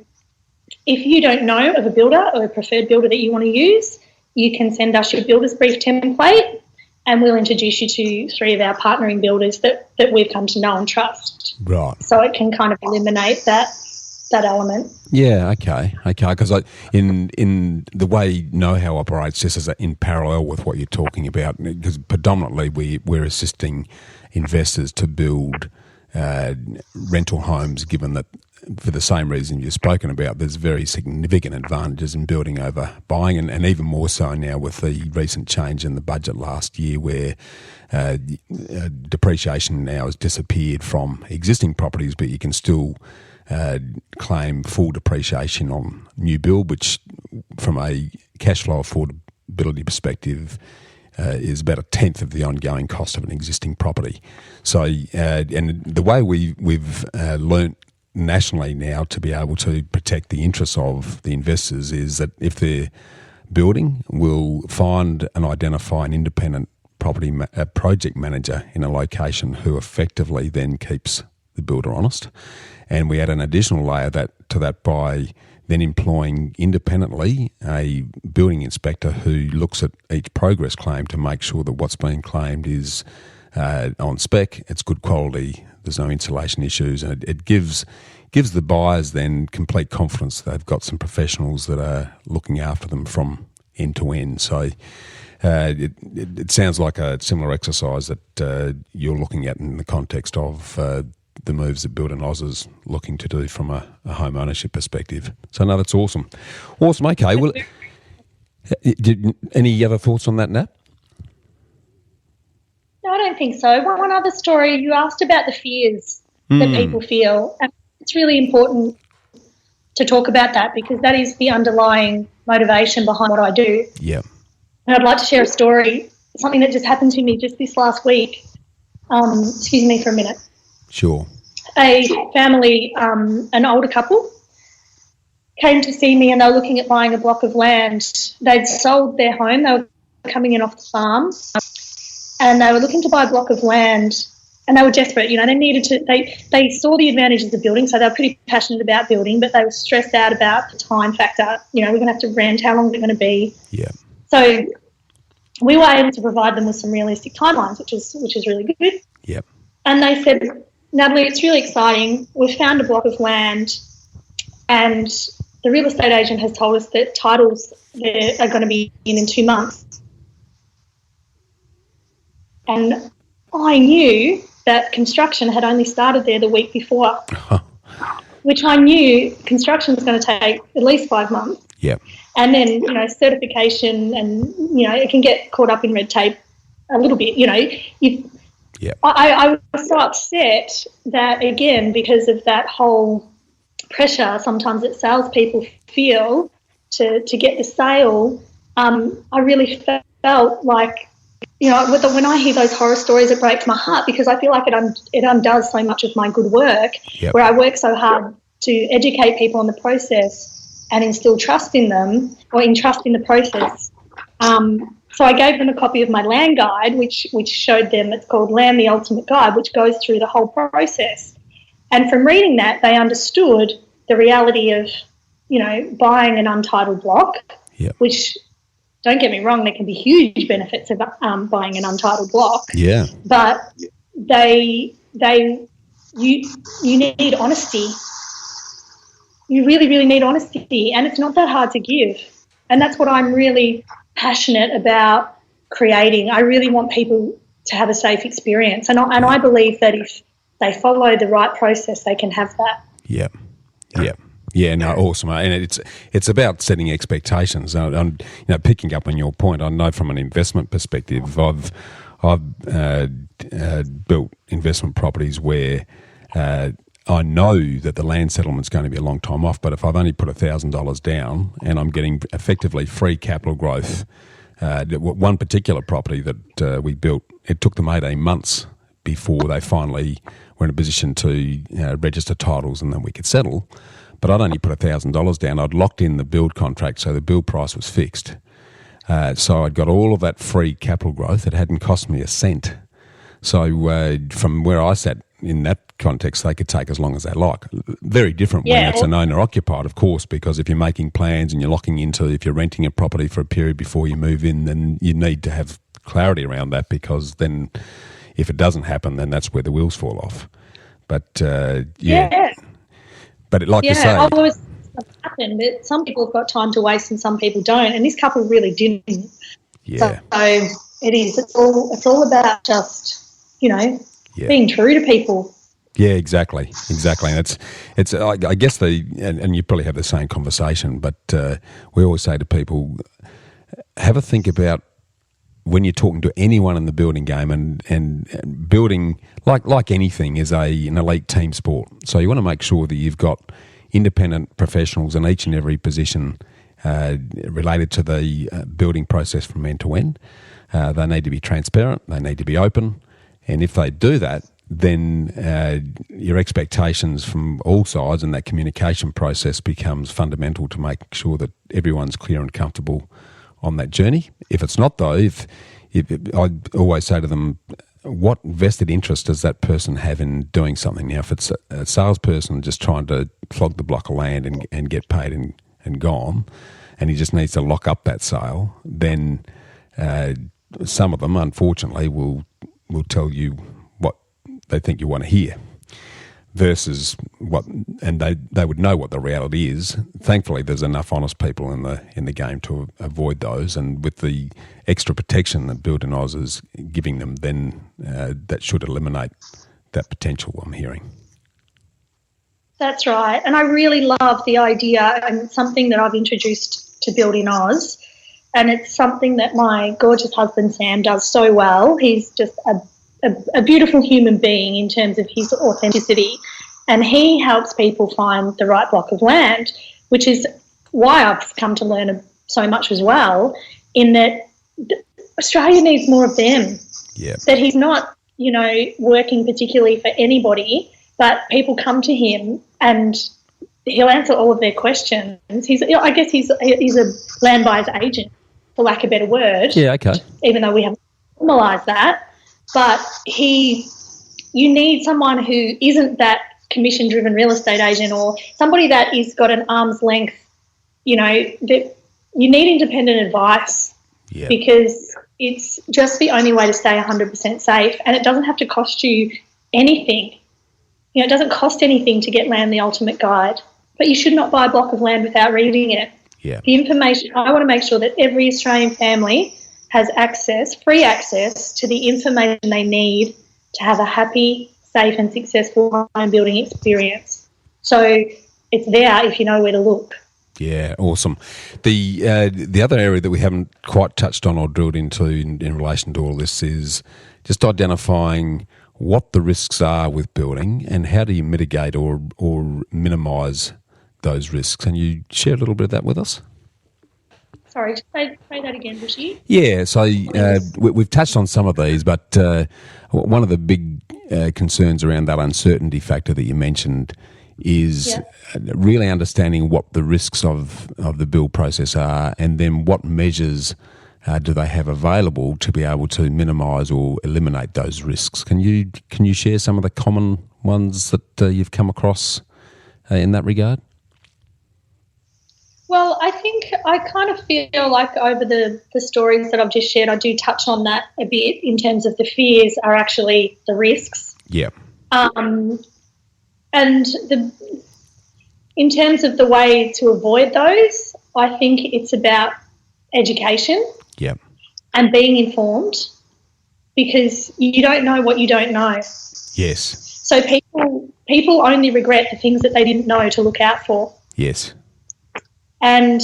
if you don't know of a builder or a preferred builder that you want to use, you can send us your builder's brief template, and we'll introduce you to 3 of our partnering builders that we've come to know and trust. Right. So it can kind of eliminate that element. Yeah, okay. Because in the way know-how operates, this is in parallel with what you're talking about, because predominantly we're assisting investors to build rental homes, given that for the same reason you've spoken about, there's very significant advantages in building over buying, and even more so now with the recent change in the budget last year, where depreciation now has disappeared from existing properties, but you can still claim full depreciation on new build, which from a cash flow affordability perspective is about 1/10 of the ongoing cost of an existing property. So, and the way we've learnt nationally now to be able to protect the interests of the investors is that if they're building, we'll find and identify an independent project manager in a location who effectively then keeps the builder honest. And we add an additional layer to that by then employing independently a building inspector who looks at each progress claim to make sure that what's being claimed is on spec, it's good quality, there's no insulation issues, and it gives the buyers then complete confidence that they've got some professionals that are looking after them from end to end. So it sounds like a similar exercise that you're looking at in the context of the moves that Building Oz is looking to do from a home ownership perspective. So no, that's awesome. Awesome. Okay. Well, any other thoughts on that, Nat? No, I don't think so. One other story, you asked about the fears that people feel. And it's really important to talk about that, because that is the underlying motivation behind what I do. Yeah. And I'd like to share a story, something that just happened to me just this last week. Excuse me for a minute. Sure. A family, an older couple, came to see me, and they were looking at buying a block of land. They'd sold their home. They were coming in off the farm, and they were looking to buy a block of land, and they were desperate. You know, they needed to. They saw the advantages of building, so they were pretty passionate about building, but they were stressed out about the time factor. You know, we're going to have to rent. How long is it going to be? Yeah. So we were able to provide them with some realistic timelines, which is really good. Yep. And they said, Natalie, it's really exciting. We've found a block of land, and the real estate agent has told us that titles are going to be in 2 months. And I knew that construction had only started there the week before, which I knew construction was going to take at least 5 months. Yeah. And then, you know, certification, and, you know, it can get caught up in red tape a little bit. You know, I was so upset that, again, because of that whole pressure sometimes that salespeople feel to get the sale, I really felt like, you know, when I hear those horror stories, it breaks my heart, because I feel like it undoes so much of my good work, where I work so hard to educate people on the process and instill trust in them, or trust in the process. So I gave them a copy of my land guide, which showed them, it's called Land, the Ultimate Guide, which goes through the whole process. And from reading that, they understood the reality of, you know, buying an untitled block, which, don't get me wrong, there can be huge benefits of buying an untitled block. Yeah. But you need honesty. You really, really need honesty, and it's not that hard to give. And that's what I'm really passionate about creating. I really want people to have a safe experience, and I believe that if they follow the right process, they can have that. Yeah. No, awesome, and it's about setting expectations. I'm picking up on your point. I know from an investment perspective, I've built investment properties where I know that the land settlement's going to be a long time off, but if I've only put $1,000 down and I'm getting effectively free capital growth, one particular property that we built, it took them 18 months before they finally were in a position to register titles and then we could settle. But I'd only put $1,000 down. I'd locked in the build contract, so the build price was fixed. So I'd got all of that free capital growth. It hadn't cost me a cent. So from where I sat in that context, they could take as long as they like. Very different when it's an owner-occupied, of course, because if you're making plans and you're locking into, if you're renting a property for a period before you move in, then you need to have clarity around that, because then if it doesn't happen, then that's where the wheels fall off. But, but like you say... I've always happen, but some people have got time to waste and some people don't, and this couple really didn't. Yeah. So it is. It's all about just, being true to people. Yeah, exactly. And it's. I guess and you probably have the same conversation, but we always say to people, have a think about when you're talking to anyone in the building game, and building, like anything, is an elite team sport. So you want to make sure that you've got independent professionals in each and every position related to the building process from end to end. They need to be transparent. They need to be open. And if they do that, then your expectations from all sides and that communication process becomes fundamental to make sure that everyone's clear and comfortable on that journey. If it's not, though, if I always say to them, what vested interest does that person have in doing something? Now, if it's a salesperson just trying to flog the block of land and get paid and gone, and he just needs to lock up that sale, then some of them, unfortunately, will tell you what they think you want to hear, versus and they would know what the reality is. Thankfully, there's enough honest people in the game to avoid those, and with the extra protection that Build in Oz is giving them, then that should eliminate that potential, I'm hearing. That's right, and I really love the idea, and it's something that I've introduced to Build in Oz, and it's something that my gorgeous husband Sam does so well. He's just a beautiful human being in terms of his authenticity, and he helps people find the right block of land, which is why I've come to learn so much as well, in that Australia needs more of them. Yeah. That he's not, working particularly for anybody, but people come to him and he'll answer all of their questions. I guess he's a land buyer's agent, for lack of a better word. Yeah, okay. Even though we haven't formalised that. But you need someone who isn't that commission-driven real estate agent, or somebody that is got an arm's length, that you need independent advice, because it's just the only way to stay 100% safe, and it doesn't have to cost you anything. It doesn't cost anything to get Land the Ultimate Guide, but you should not buy a block of land without reading it. Yeah. The information, I want to make sure that every Australian family has free access to the information they need to have a happy, safe and successful home building experience. So it's there if you know where to look. Yeah, awesome. The other area that we haven't quite touched on or drilled into in relation to all this is just identifying what the risks are with building and how do you mitigate or minimise those risks. Can you share a little bit of that with us? Sorry, say that again, Bushy. Yeah, so we've touched on some of these, but one of the big concerns around that uncertainty factor that you mentioned is really understanding what the risks of the build process are, and then what measures do they have available to be able to minimise or eliminate those risks. Can you share some of the common ones that you've come across in that regard? Well, I think I kind of feel like over the stories that I've just shared, I do touch on that a bit in terms of the fears are actually the risks. Yeah. And in terms of the way to avoid those, I think it's about education. Yeah. And being informed, because you don't know what you don't know. Yes. So people only regret the things that they didn't know to look out for. Yes. And,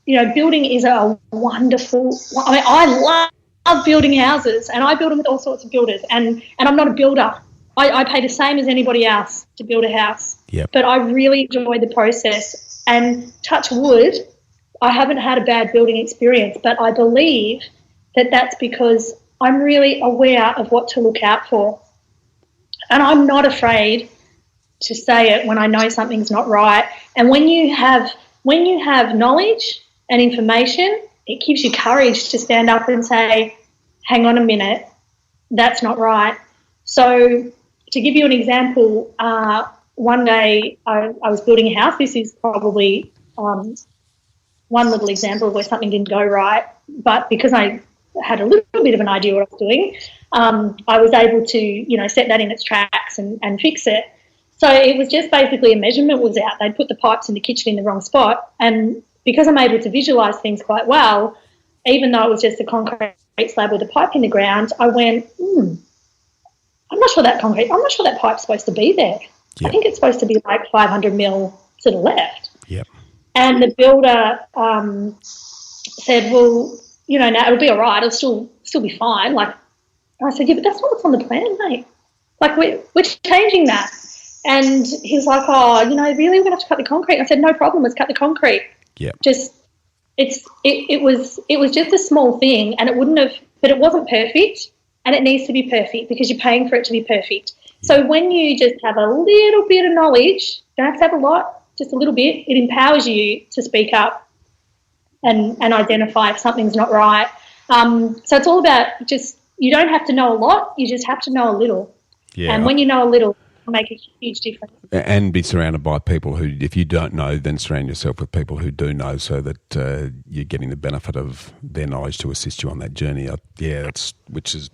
building is a wonderful – I love building houses, and I build them with all sorts of builders, and I'm not a builder. I pay the same as anybody else to build a house. Yep. But I really enjoy the process. And touch wood, I haven't had a bad building experience, but I believe that that's because I'm really aware of what to look out for. And I'm not afraid to say it when I know something's not right. And when you have knowledge and information, it gives you courage to stand up and say, hang on a minute, that's not right. So to give you an example, one day I was building a house. This is probably one little example of where something didn't go right, but because I had a little bit of an idea what I was doing, I was able to, set that in its tracks and fix it. So it was just basically a measurement was out. They'd put the pipes in the kitchen in the wrong spot, and because I'm able to visualise things quite well, even though it was just a concrete slab with a pipe in the ground, I went, I'm not sure that pipe's supposed to be there. Yep. I think it's supposed to be like 500 mil to the left. Yep. And the builder said, well, now it'll be all right. It'll still be fine. Like, I said, yeah, but that's not what's on the plan, mate. Like, we're changing that. And he was like, oh, really, we're going to have to cut the concrete. I said, no problem, let's cut the concrete. Yeah. It was just a small thing, and but it wasn't perfect, and it needs to be perfect because you're paying for it to be perfect. So when you just have a little bit of knowledge, don't have to have a lot, just a little bit, it empowers you to speak up and identify if something's not right. So it's all about you don't have to know a lot, you just have to know a little. Yeah. And when you know a little, it'll make a huge difference. And be surrounded by people who, if you don't know, then surround yourself with people who do know, so that you're getting the benefit of their knowledge to assist you on that journey. Which is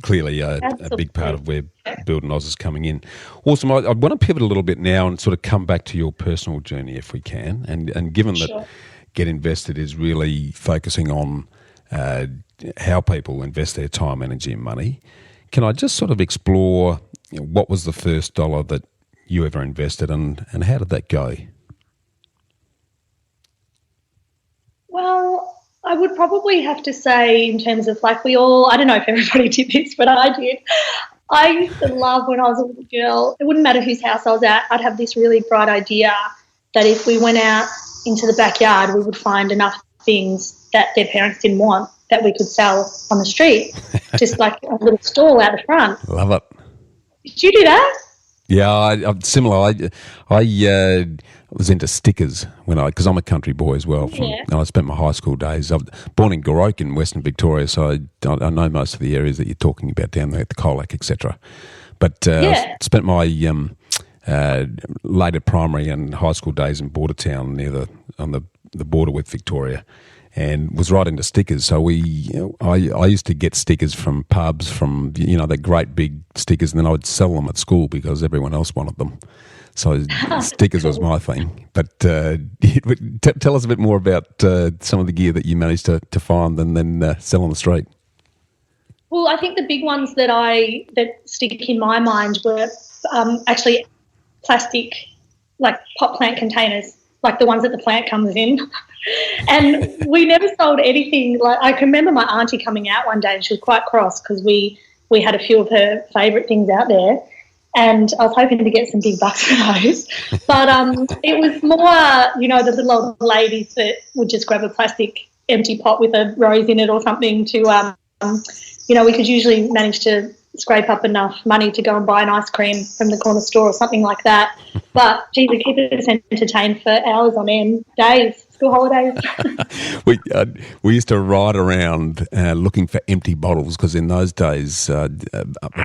clearly a big part of where Building Oz is coming in. Awesome. I want to pivot a little bit now and sort of come back to your personal journey if we can. And given that Get Invested is really focusing on how people invest their time, energy and money, can I just sort of explore what was the first dollar that you ever invested and how did that go? Well, I would probably have to say in terms of I don't know if everybody did this, but I did. I used to love when I was a little girl, it wouldn't matter whose house I was at, I'd have this really bright idea that if we went out into the backyard, we would find enough things that their parents didn't want that we could sell on the street, just like a little stall out the front. Love it. Did you do that? Yeah, I'm similar. I was into stickers because I'm a country boy as well. And I spent my high school days. I was born in Goroke in Western Victoria, so I know most of the areas that you're talking about down there, the Colac, etc. But I spent my later primary and high school days in Bordertown on the border with Victoria. And was right into stickers. So I used to get stickers from pubs, from the great big stickers, and then I would sell them at school because everyone else wanted them. So stickers was my thing. But tell us a bit more about some of the gear that you managed to find and then sell on the street. Well, I think the big ones that stick in my mind were actually plastic, like pot plant containers, like the ones that the plant comes in. And we never sold anything. Like, I can remember my auntie coming out one day and she was quite cross because we had a few of her favourite things out there, and I was hoping to get some big bucks for those. But it was more, the little old ladies that would just grab a plastic empty pot with a rose in it or something to, we could usually manage to scrape up enough money to go and buy an ice cream from the corner store or something like that. But, geez, it kept us entertained for hours on end, days. School holidays. We used to ride around looking for empty bottles because in those days, I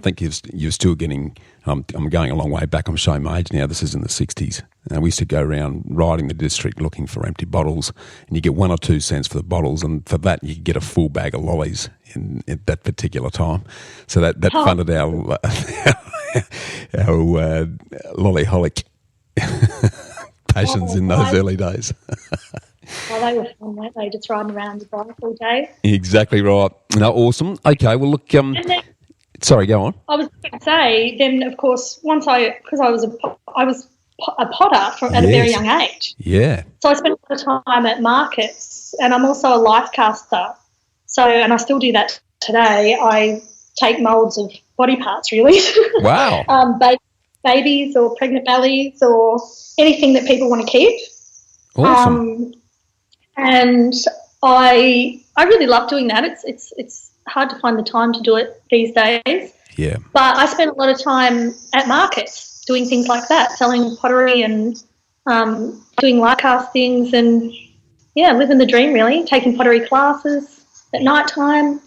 think you're still getting. I'm going a long way back. I'm showing my age now. This is in the 60s. We used to go around riding the district looking for empty bottles, and you get 1 or 2 cents for the bottles, and for that you get a full bag of lollies at that particular time. So that funded our lollyholic passions in those early days. Well, they were fun, weren't they? Just riding around the bike all day. Exactly right. No, awesome. Okay, well, look. Sorry, go on. I was going to say, then of course, because I was a potter at a very young age. Yeah. So I spent a lot of time at markets, and I'm also a life caster. So, and I still do that today. I take moulds of body parts, really. Wow. Babies or pregnant bellies or anything that people want to keep. Awesome. And I really love doing that. It's hard to find the time to do it these days. Yeah. But I spend a lot of time at markets doing things like that, selling pottery and doing light castings and, living the dream, really, taking pottery classes at night time.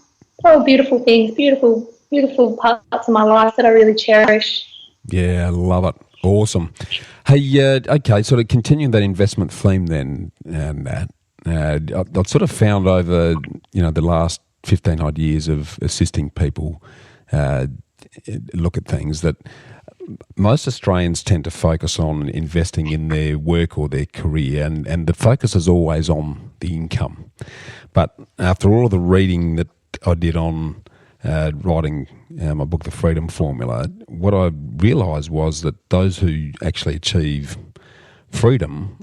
All beautiful things, beautiful parts of my life that I really cherish. Yeah, I love it. Awesome. Hey, okay, sort of continuing that investment theme then, Nat, I've sort of found over, the last 15 odd years of assisting people look at things that most Australians tend to focus on investing in their work or their career, and the focus is always on the income. But after all of the reading that I did on writing my book, The Freedom Formula, what I realised was that those who actually achieve freedom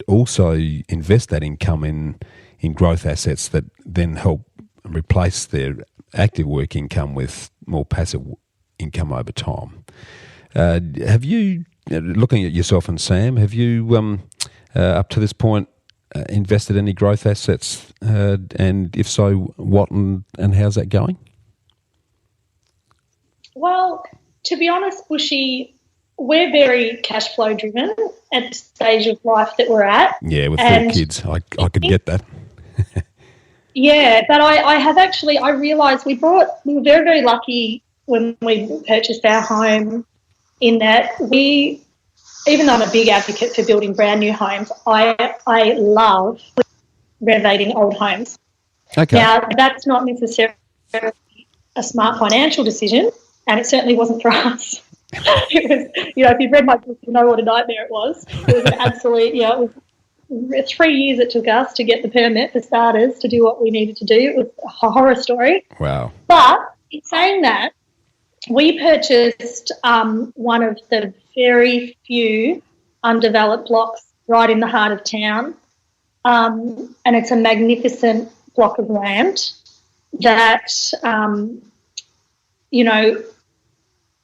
also invest that income in growth assets that then help replace their active work income with more passive income over time. Have you, looking at yourself and Sam, have you up to this point invested any growth assets, and if so, what and how's that going? Well, to be honest, Bushy, we're very cash flow driven at the stage of life that we're at. Yeah, with 4 kids, I could get that. Yeah, but I realised we were very, very lucky when we purchased our home, in that even though I'm a big advocate for building brand new homes, I love renovating old homes. Okay. Now, that's not necessarily a smart financial decision, and it certainly wasn't for us. It was, if you've read my book, you know what a nightmare it was. It was an absolute, it was 3 years it took us to get the permit, for starters, to do what we needed to do. It was a horror story. Wow. But in saying that, we purchased one of the very few undeveloped blocks right in the heart of town, and it's a magnificent block of land that,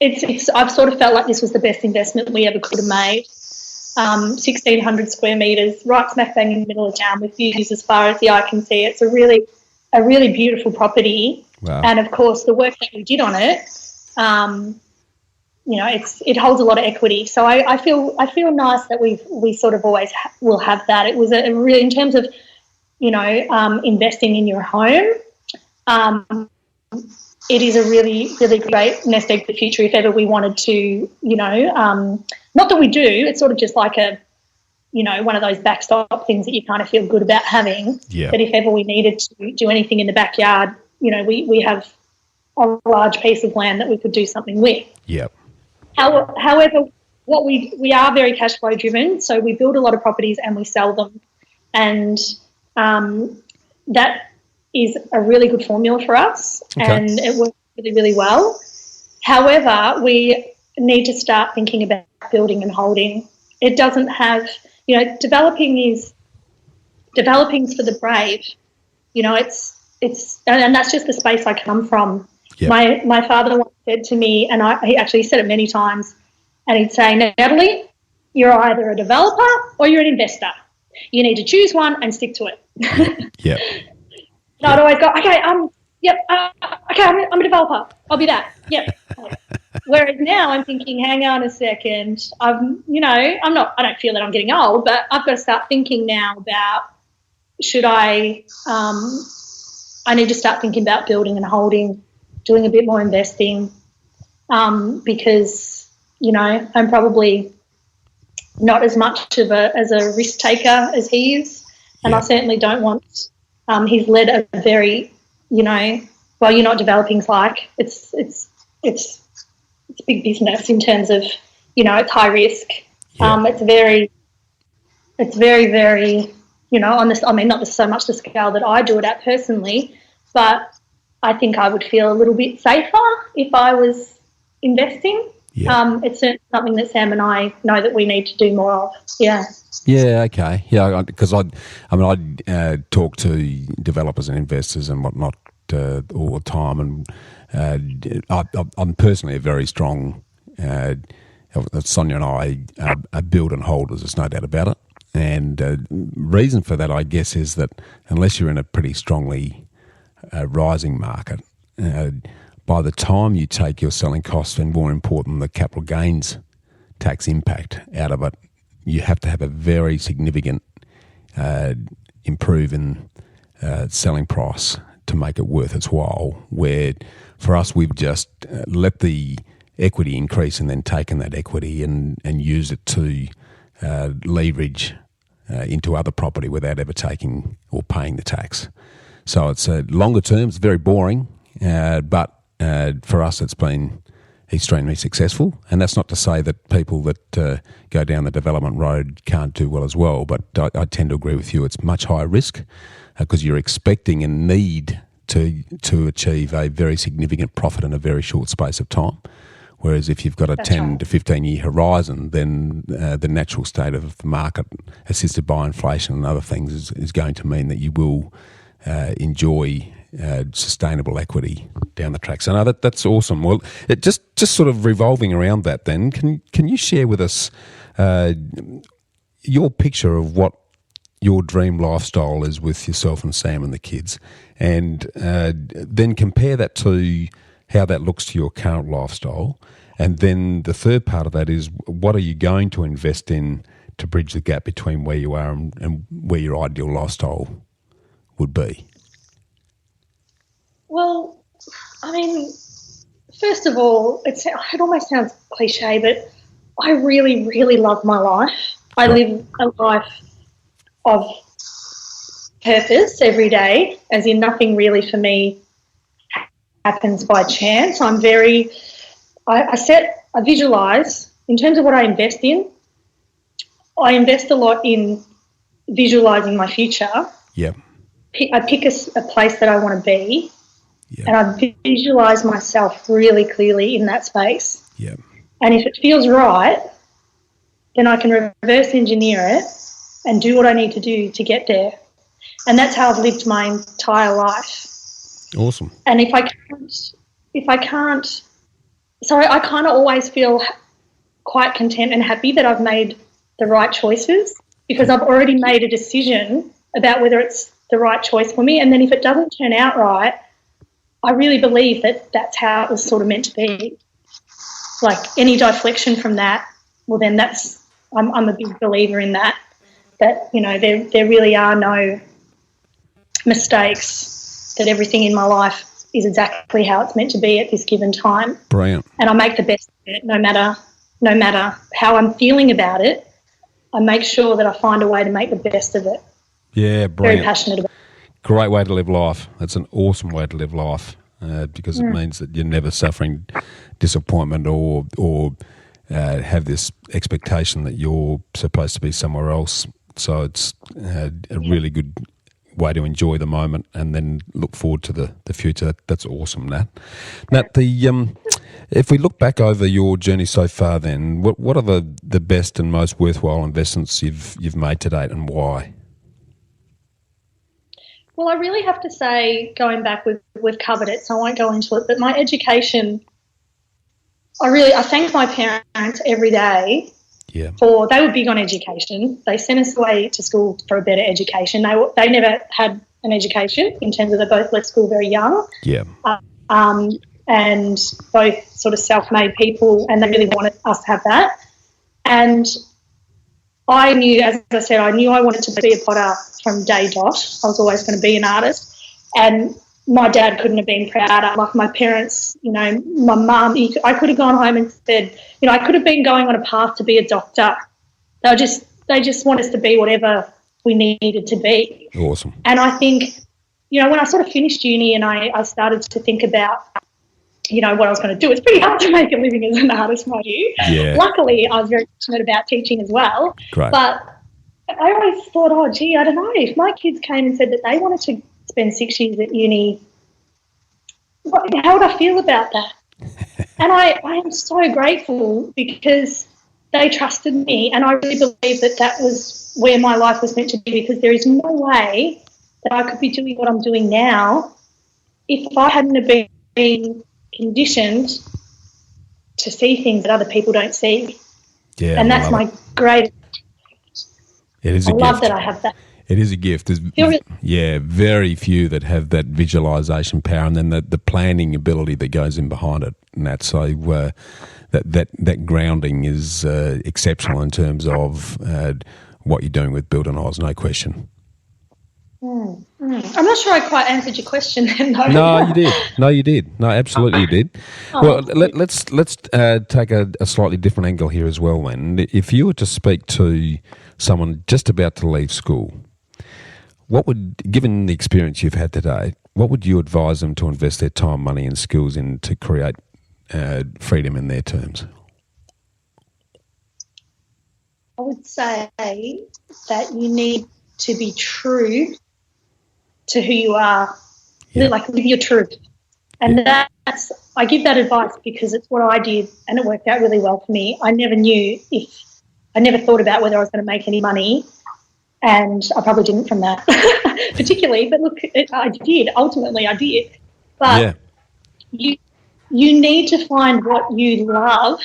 I've sort of felt like this was the best investment we ever could have made. 1,600 square metres, right smack bang in the middle of town, with views as far as the eye can see. It's a really beautiful property. Wow. And of course, the work that we did on it, it holds a lot of equity. So I feel nice that we sort of always will have that. It was a really, in terms of investing in your home. It is a really, really great nest egg for the future if ever we wanted to, not that we do, it's sort of just like one of those backstop things that you kind of feel good about having. Yeah. But if ever we needed to do anything in the backyard, we have a large piece of land that we could do something with. Yeah. However, we are very cash flow driven, so we build a lot of properties and we sell them. And that is a really good formula for us, and it works really, really well. However, we need to start thinking about building and holding. It doesn't have, developing's for the brave. It's and that's just the space I come from. Yep. My father once said to me, and he actually said it many times, and he'd say, "Natalie, you're either a developer or you're an investor. You need to choose one and stick to it." Yeah. And I'd always go, okay, I'm a developer. I'll be that. Yep. Whereas now I'm thinking, hang on a second. I don't feel that I'm getting old, but I've got to start thinking now about, I need to start thinking about building and holding, doing a bit more investing, because, I'm probably not as much as a risk taker as he is, and I certainly don't want. He's led a very, you're not developing's like. It's big business in terms of, it's high risk. Yeah. It's very, very, on this. I mean, not so much the scale that I do it at personally, but I think I would feel a little bit safer if I was investing. Yeah. It's certainly something that Sam and I know that we need to do more of. Yeah. Yeah, okay. Yeah, because I talk to developers and investors and whatnot all the time. And I'm personally a very strong. Sonia and I are build and holders. There's no doubt about it. And reason for that, I guess, is that unless you're in a pretty strongly rising market, by the time you take your selling costs and, more important, the capital gains tax impact out of it, you have to have a very significant improve in selling price to make it worth its while. Where for us, we've just let the equity increase and then taken that equity and used it to leverage into other property without ever taking or paying the tax. So it's longer term, it's very boring, but for us it's been extremely successful. And that's not to say that people that go down the development road can't do well as well, but I tend to agree with you. It's much higher risk because you're expecting and need to achieve a very significant profit in a very short space of time. Whereas if you've got a 10 to 15-year horizon, then the natural state of the market, assisted by inflation and other things, is going to mean that you will enjoy sustainable equity down the track. So no, that's awesome. Well, it just sort of revolving around that then, can you share with us your picture of what your dream lifestyle is with yourself and Sam and the kids, and then compare that to how that looks to your current lifestyle. And then the third part of that is, what are you going to invest in to bridge the gap between where you are and where your ideal lifestyle would be? Well, I mean, first of all, it almost sounds cliche, but I really, really love my life. I live a life of purpose every day, as in nothing really for me happens by chance. I visualise in terms of what I invest in. I invest a lot in visualising my future. Yeah. I pick a place that I want to be, yeah, and I visualise myself really clearly in that space. Yeah. And if it feels right, then I can reverse engineer it and do what I need to do to get there. And that's how I've lived my entire life. Awesome. And I kind of always feel quite content and happy that I've made the right choices, because I've already made a decision about whether it's the right choice for me. And then if it doesn't turn out right, I really believe that that's how it was sort of meant to be. Like any deflection from that, well, then I'm a big believer in that, you know, there really are no mistakes, that everything in my life is exactly how it's meant to be at this given time. Brilliant. And I make the best of it, no matter how I'm feeling about it. I make sure that I find a way to make the best of it. Yeah, brilliant. Very passionate about it. Great way to live life. That's an awesome way to live life, because it means that you're never suffering disappointment or have this expectation that you're supposed to be somewhere else. So it's a really good way to enjoy the moment and then look forward to the future. That's awesome, Nat. Nat, if we look back over your journey so far, then what are the best and most worthwhile investments you've made to date, and why? Well, I really have to say, going back, we've covered it, so I won't go into it, but my education, I thank my parents every day. Yeah. They were big on education. They sent us away to school for a better education. They never had an education, in terms of they both left school very young. Yeah. And both sort of self-made people, and they really wanted us to have that. And I knew, as I said, I wanted to be a potter from day dot. I was always going to be an artist. And my dad couldn't have been prouder. Like my parents, you know, my mum, I could have gone home and said, you know, I could have been going on a path to be a doctor. They just want us to be whatever we needed to be. Awesome. And I think, you know, when I sort of finished uni and I started to think about, you know, what I was going to do, it's pretty hard to make a living as an artist, mind you. Yeah. Luckily, I was very passionate about teaching as well. Great. But I always thought, oh, gee, I don't know, if my kids came and said that they wanted to spend 6 years at uni, how would I feel about that? And I am so grateful, because they trusted me, and I really believe that was where my life was meant to be, because there is no way that I could be doing what I'm doing now if I hadn't have been conditioned to see things that other people don't see. Yeah, and that's my greatest. It is I a gift. love that I have that. It is a gift. There's very few that have that visualization power, and then the planning ability that goes in behind it. And that's so that grounding is exceptional in terms of what you're doing with Build and Oz, no question. I'm not sure I quite answered your question then, though. No, you did. No, absolutely you did. Well, let's take a slightly different angle here as well then. If you were to speak to someone just about to leave school, given the experience you've had today, what would you advise them to invest their time, money and skills in to create freedom in their terms? I would say that you need to be true to who you are, live your truth. And I give that advice because it's what I did and it worked out really well for me. I never thought about whether I was going to make any money, and I probably didn't from that particularly, but look, I did. Ultimately, I did. But you need to find what you love.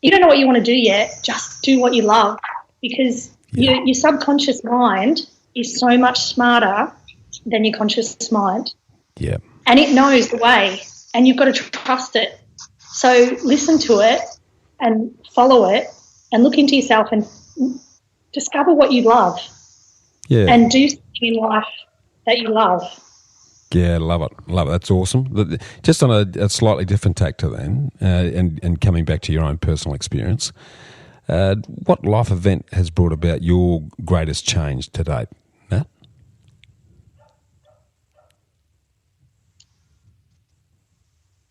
You don't know what you want to do yet, just do what you love, because your subconscious mind is so much smarter than your conscious mind. Yeah. And it knows the way, and you've got to trust it. So listen to it and follow it and look into yourself and discover what you love. Yeah. And do something in life that you love. Yeah, love it. That's awesome. Just on a slightly different tack to then, and coming back to your own personal experience, what life event has brought about your greatest change to date, Nat?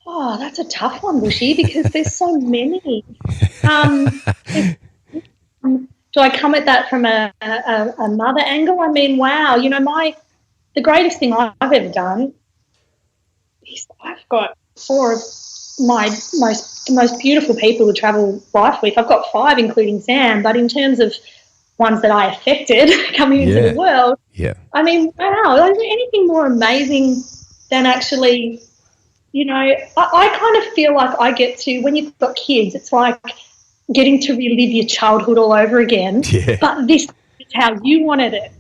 Oh, that's a tough one, Bushy, because there's so many. Do I come at that from a mother angle? I mean, wow, the greatest thing I've ever done is I've got 4 of the most beautiful people to travel life with. I've got 5, including Sam, but in terms of ones that I affected coming into the world, I mean, wow, is there anything more amazing than actually, I kind of feel like I get to, when you've got kids, it's like getting to relive your childhood all over again, but this is how you wanted it.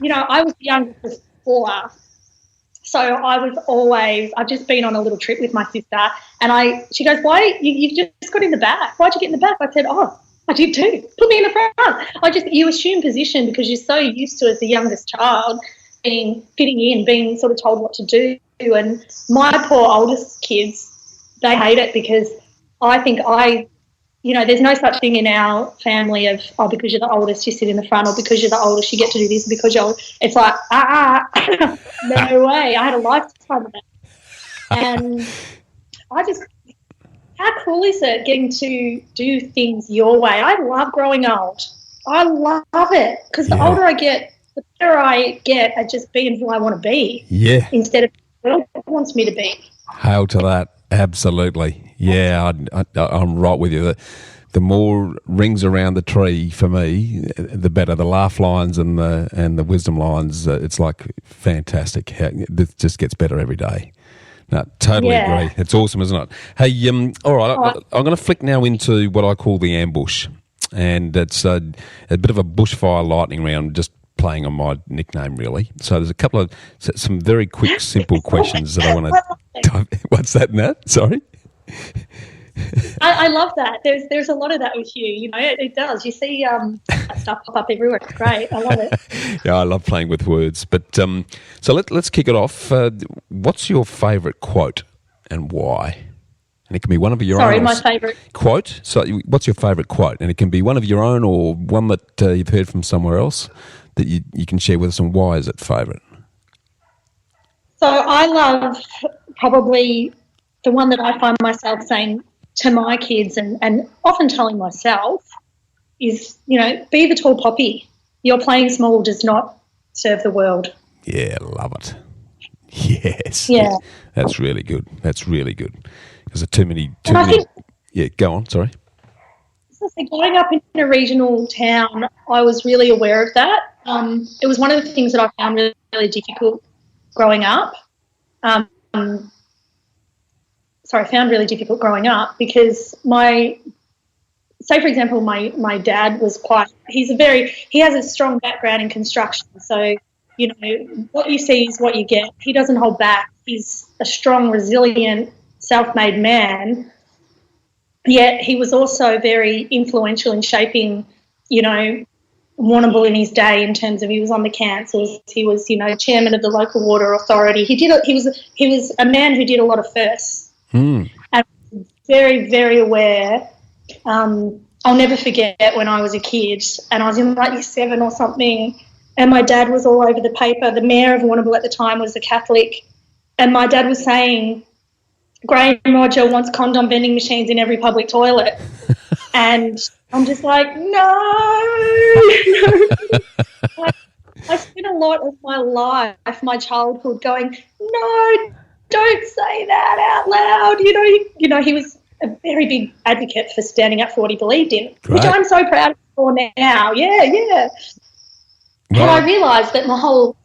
I was the youngest of 4, so I've just been on a little trip with my sister, and she goes, why, you've just got in the back, why'd you get in the back? I said, I did too, put me in the front. You assume position because you're so used to, as the youngest child, fitting in, being sort of told what to do, and my poor oldest kids, they hate it because I think there's no such thing in our family of, because you're the oldest, you sit in the front, or because you're the oldest, you get to do this, because it's like, no way. I had a lifetime of that. And how cool is it getting to do things your way? I love growing old. I love it, because the older I get, the better I get at just being who I want to be. Yeah. Instead of who it wants me to be. Hail to that. Absolutely. Yeah, I'm right with you. The more rings around the tree for me, the better. The laugh lines and the wisdom lines, it's like fantastic. This just gets better every day. No, totally agree. It's awesome, isn't it? Hey, all right, I'm going to flick now into what I call the ambush, and it's a bit of a bushfire lightning round, just playing on my nickname, really. So there's a couple of some very quick, simple questions that I want to. What's that, Nat? Sorry. I love that. There's a lot of that with you. It does. You see that stuff pop up everywhere. It's great. I love it. Yeah, I love playing with words. But so let's kick it off. What's your favourite quote and why? And it can be one of your own. Sorry, my favourite quote. So what's your favourite quote? And it can be one of your own or one that you've heard from somewhere else that you can share with us, and why is it favourite? So I love probably the one that I find myself saying to my kids and often telling myself is, be the tall poppy. Your playing small does not serve the world. Yeah, love it. Yes. Yeah. That's really good. Because there's too many. Yeah, go on, sorry. So growing up in a regional town, I was really aware of that. It was one of the things that I found really, really difficult growing up. I found really difficult growing up because for example, my dad was he has a strong background in construction. So, you know, what you see is what you get. He doesn't hold back. He's a strong, resilient, self-made man. Yet he was also very influential in shaping, you know, Warrnambool in his day in terms of he was on the councils. He was, you know, chairman of the local water authority. He was a man who did a lot of firsts. And very, very aware. I'll never forget when I was a kid and I was in like year 7 or something, and my dad was all over the paper. The mayor of Warrnambool at the time was a Catholic, and my dad was saying, Graham Roger wants condom vending machines in every public toilet. And I'm just like, no. I spent a lot of my life, my childhood, going, no, don't say that out loud. You know, he was a very big advocate for standing up for what he believed in, which I'm so proud of for now. Yeah. Well, and I realised that my whole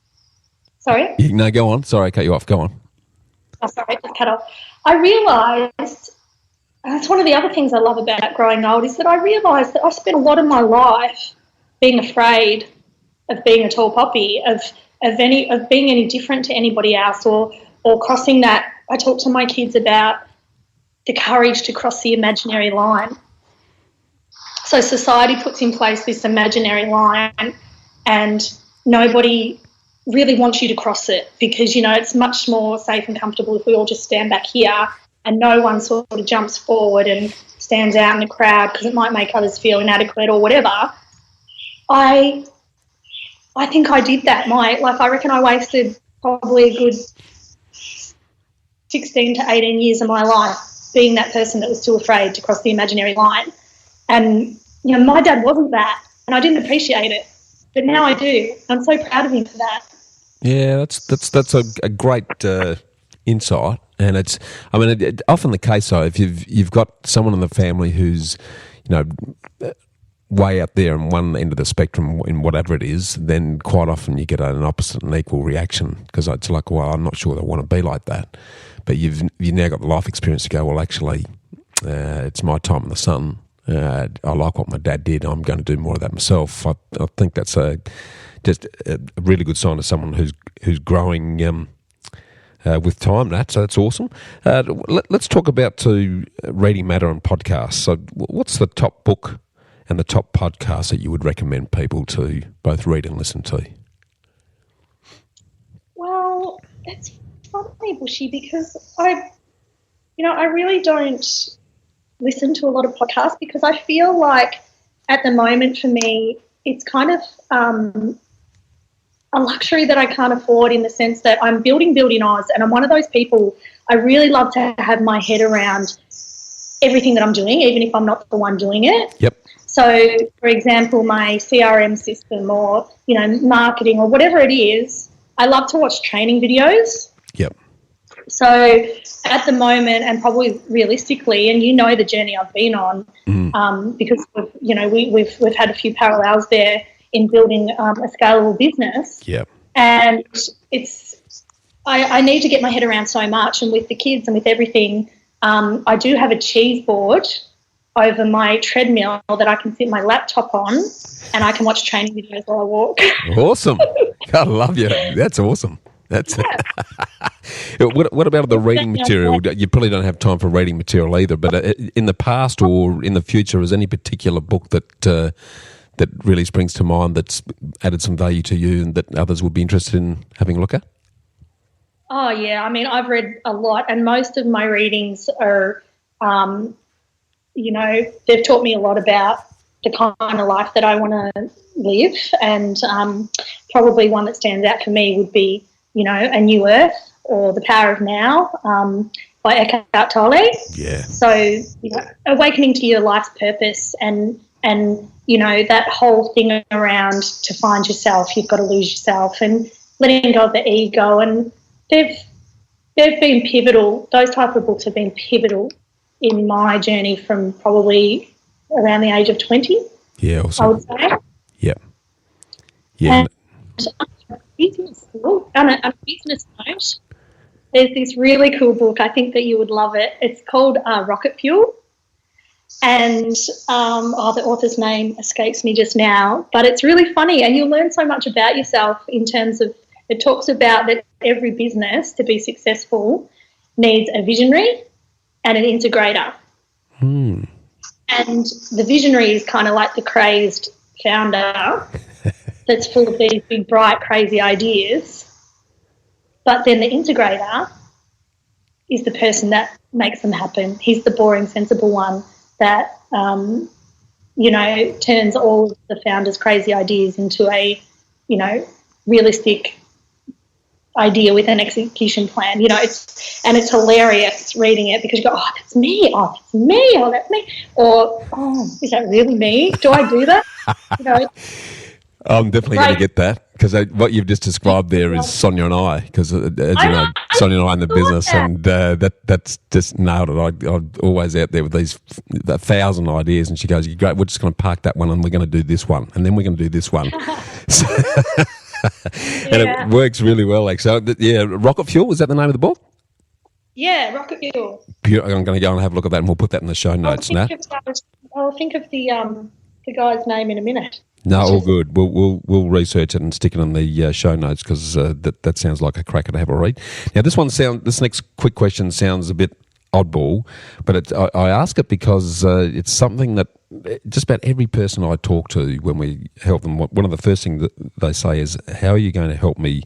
– sorry? No, go on. Sorry, I cut you off. Go on. Oh, sorry, just cut off. I realised – and that's one of the other things I love about growing old is that I realised that I spent a lot of my life being afraid of being a tall poppy, of being any different to anybody else or crossing that. I talk to my kids about the courage to cross the imaginary line. So society puts in place this imaginary line and nobody really wants you to cross it because, you know, it's much more safe and comfortable if we all just stand back here and no one sort of jumps forward and stands out in the crowd because it might make others feel inadequate or whatever. I think I did that. I reckon I wasted probably a good 16 to 18 years of my life being that person that was too afraid to cross the imaginary line. And, you know, my dad wasn't that and I didn't appreciate it, but now I do. I'm so proud of him for that. Yeah, that's a great insight. And it's often the case though, if you've got someone in the family who's, you know, way out there on one end of the spectrum in whatever it is, then quite often you get an opposite and equal reaction because it's like, well, I'm not sure they want to be like that. But you've now got the life experience to go, well, actually, it's my time in the sun. I like what my dad did. I'm going to do more of that myself. I think that's just a really good sign of someone who's growing with time, Nat, so that's awesome. Let's talk about reading matter and podcasts. So what's the top book and the top podcast that you would recommend people to both read and listen to? Well, it's funny, Bushy, because I really don't listen to a lot of podcasts because I feel like at the moment for me it's kind of a luxury that I can't afford in the sense that I'm building Oz, and I'm one of those people, I really love to have my head around everything that I'm doing, even if I'm not the one doing it. Yep. So, for example, my CRM system or, you know, marketing or whatever it is, I love to watch training videos. Yep. So at the moment, and probably realistically, and you know the journey I've been on, because we've had a few parallels there in building a scalable business. Yep. And I need to get my head around so much, and with the kids and with everything, I do have a cheese board over my treadmill that I can sit my laptop on, and I can watch training videos while I walk. Awesome. I love you. That's awesome. That's What about the reading material? You probably don't have time for reading material either, but in the past or in the future, is any particular book that really springs to mind that's added some value to you and that others would be interested in having a look at? Oh, yeah. I mean, I've read a lot, and most of my readings are, they've taught me a lot about the kind of life that I want to live, and probably one that stands out for me would be, you know, A New Earth or The Power of Now by Eckhart Tolle. Yeah. So, you know, awakening to your life's purpose and you know, that whole thing around to find yourself, you've got to lose yourself, and letting go of the ego. And they've been pivotal. Those type of books have been pivotal in my journey from probably around the age of 20. Yeah, awesome. I would say. Yeah. Yeah. And business. cool. On a business note, there's this really cool book. I think that you would love it. It's called Rocket Fuel. And the author's name escapes me just now, but it's really funny, and you'll learn so much about yourself in terms of, it talks about that every business to be successful needs a visionary and an integrator. And the visionary is kind of like the crazed founder that's full of these big, bright, crazy ideas. But then the integrator is the person that makes them happen. He's the boring, sensible one that, turns all of the founder's crazy ideas into a, realistic idea with an execution plan. It's hilarious reading it because you go, oh, that's me. Oh, that's me. Oh, that's me. Or, oh, is that really me? Do I do that? I'm definitely going to get that, because what you've just described there is Sonia and I, because, as you know, Sonia and I in the business, and that's just nailed it. I'm always out there with these 1,000 ideas, and she goes, great, we're just going to park that one and we're going to do this one, and then we're going to do this one. And it works really well. Rocket Fuel, is that the name of the book? Yeah, Rocket Fuel. I'm going to go and have a look at that, and we'll put that in the show notes, Nat. I'll think of the guy's name in a minute. No, all good. We'll research it and stick it in the show notes, because that sounds like a cracker to have a read. Now, this next quick question sounds a bit oddball, but I ask it because it's something that just about every person I talk to when we help them, one of the first things that they say is, how are you going to help me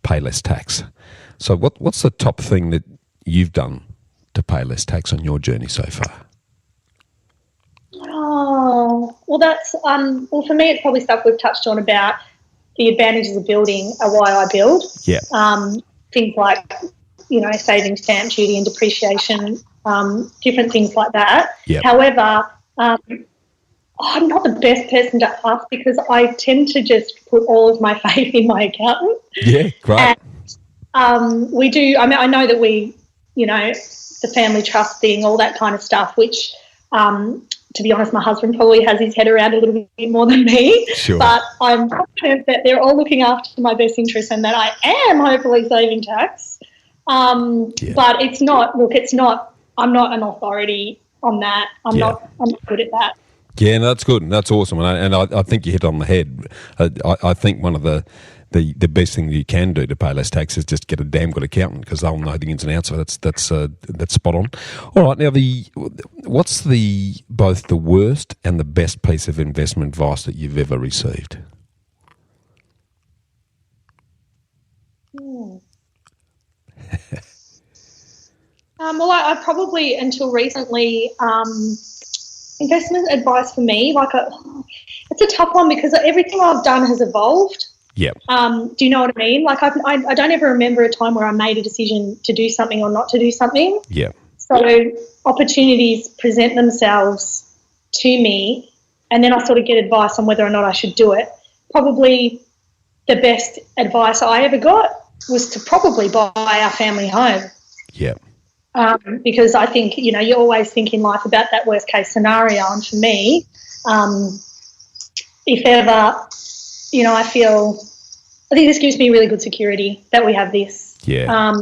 pay less tax? So what's the top thing that you've done to pay less tax on your journey so far? Oh, well, that's for me, it's probably stuff we've touched on about the advantages of building a why I build. Yeah. Things like, saving stamp duty and depreciation, different things like that. Yep. However, I'm not the best person to ask, because I tend to just put all of my faith in my accountant. Yeah, great. And we do. I mean, I know that we, the family trust thing, all that kind of stuff, which. To be honest, my husband probably has his head around a little bit more than me. Sure. But I'm confident that they're all looking after my best interests, and that I am hopefully saving tax. But it's not. Look, it's not. I'm not an authority on that. I'm not good at that. Yeah, no, that's good. That's awesome, and I think you hit on the head. I think one of the best thing you can do to pay less tax is just get a damn good accountant, because they'll know the ins and outs. So that's spot on. All right, now what's both the worst and the best piece of investment advice that you've ever received? Well, I probably until recently investment advice for me, it's a tough one, because everything I've done has evolved. Yep. Do you know what I mean? I don't ever remember a time where I made a decision to do something or not to do something. Yeah. So opportunities present themselves to me, and then I sort of get advice on whether or not I should do it. Probably the best advice I ever got was to probably buy our family home. Yeah. Because I think, you always think in life about that worst case scenario. And for me, if ever, I think this gives me really good security that we have this. Yeah.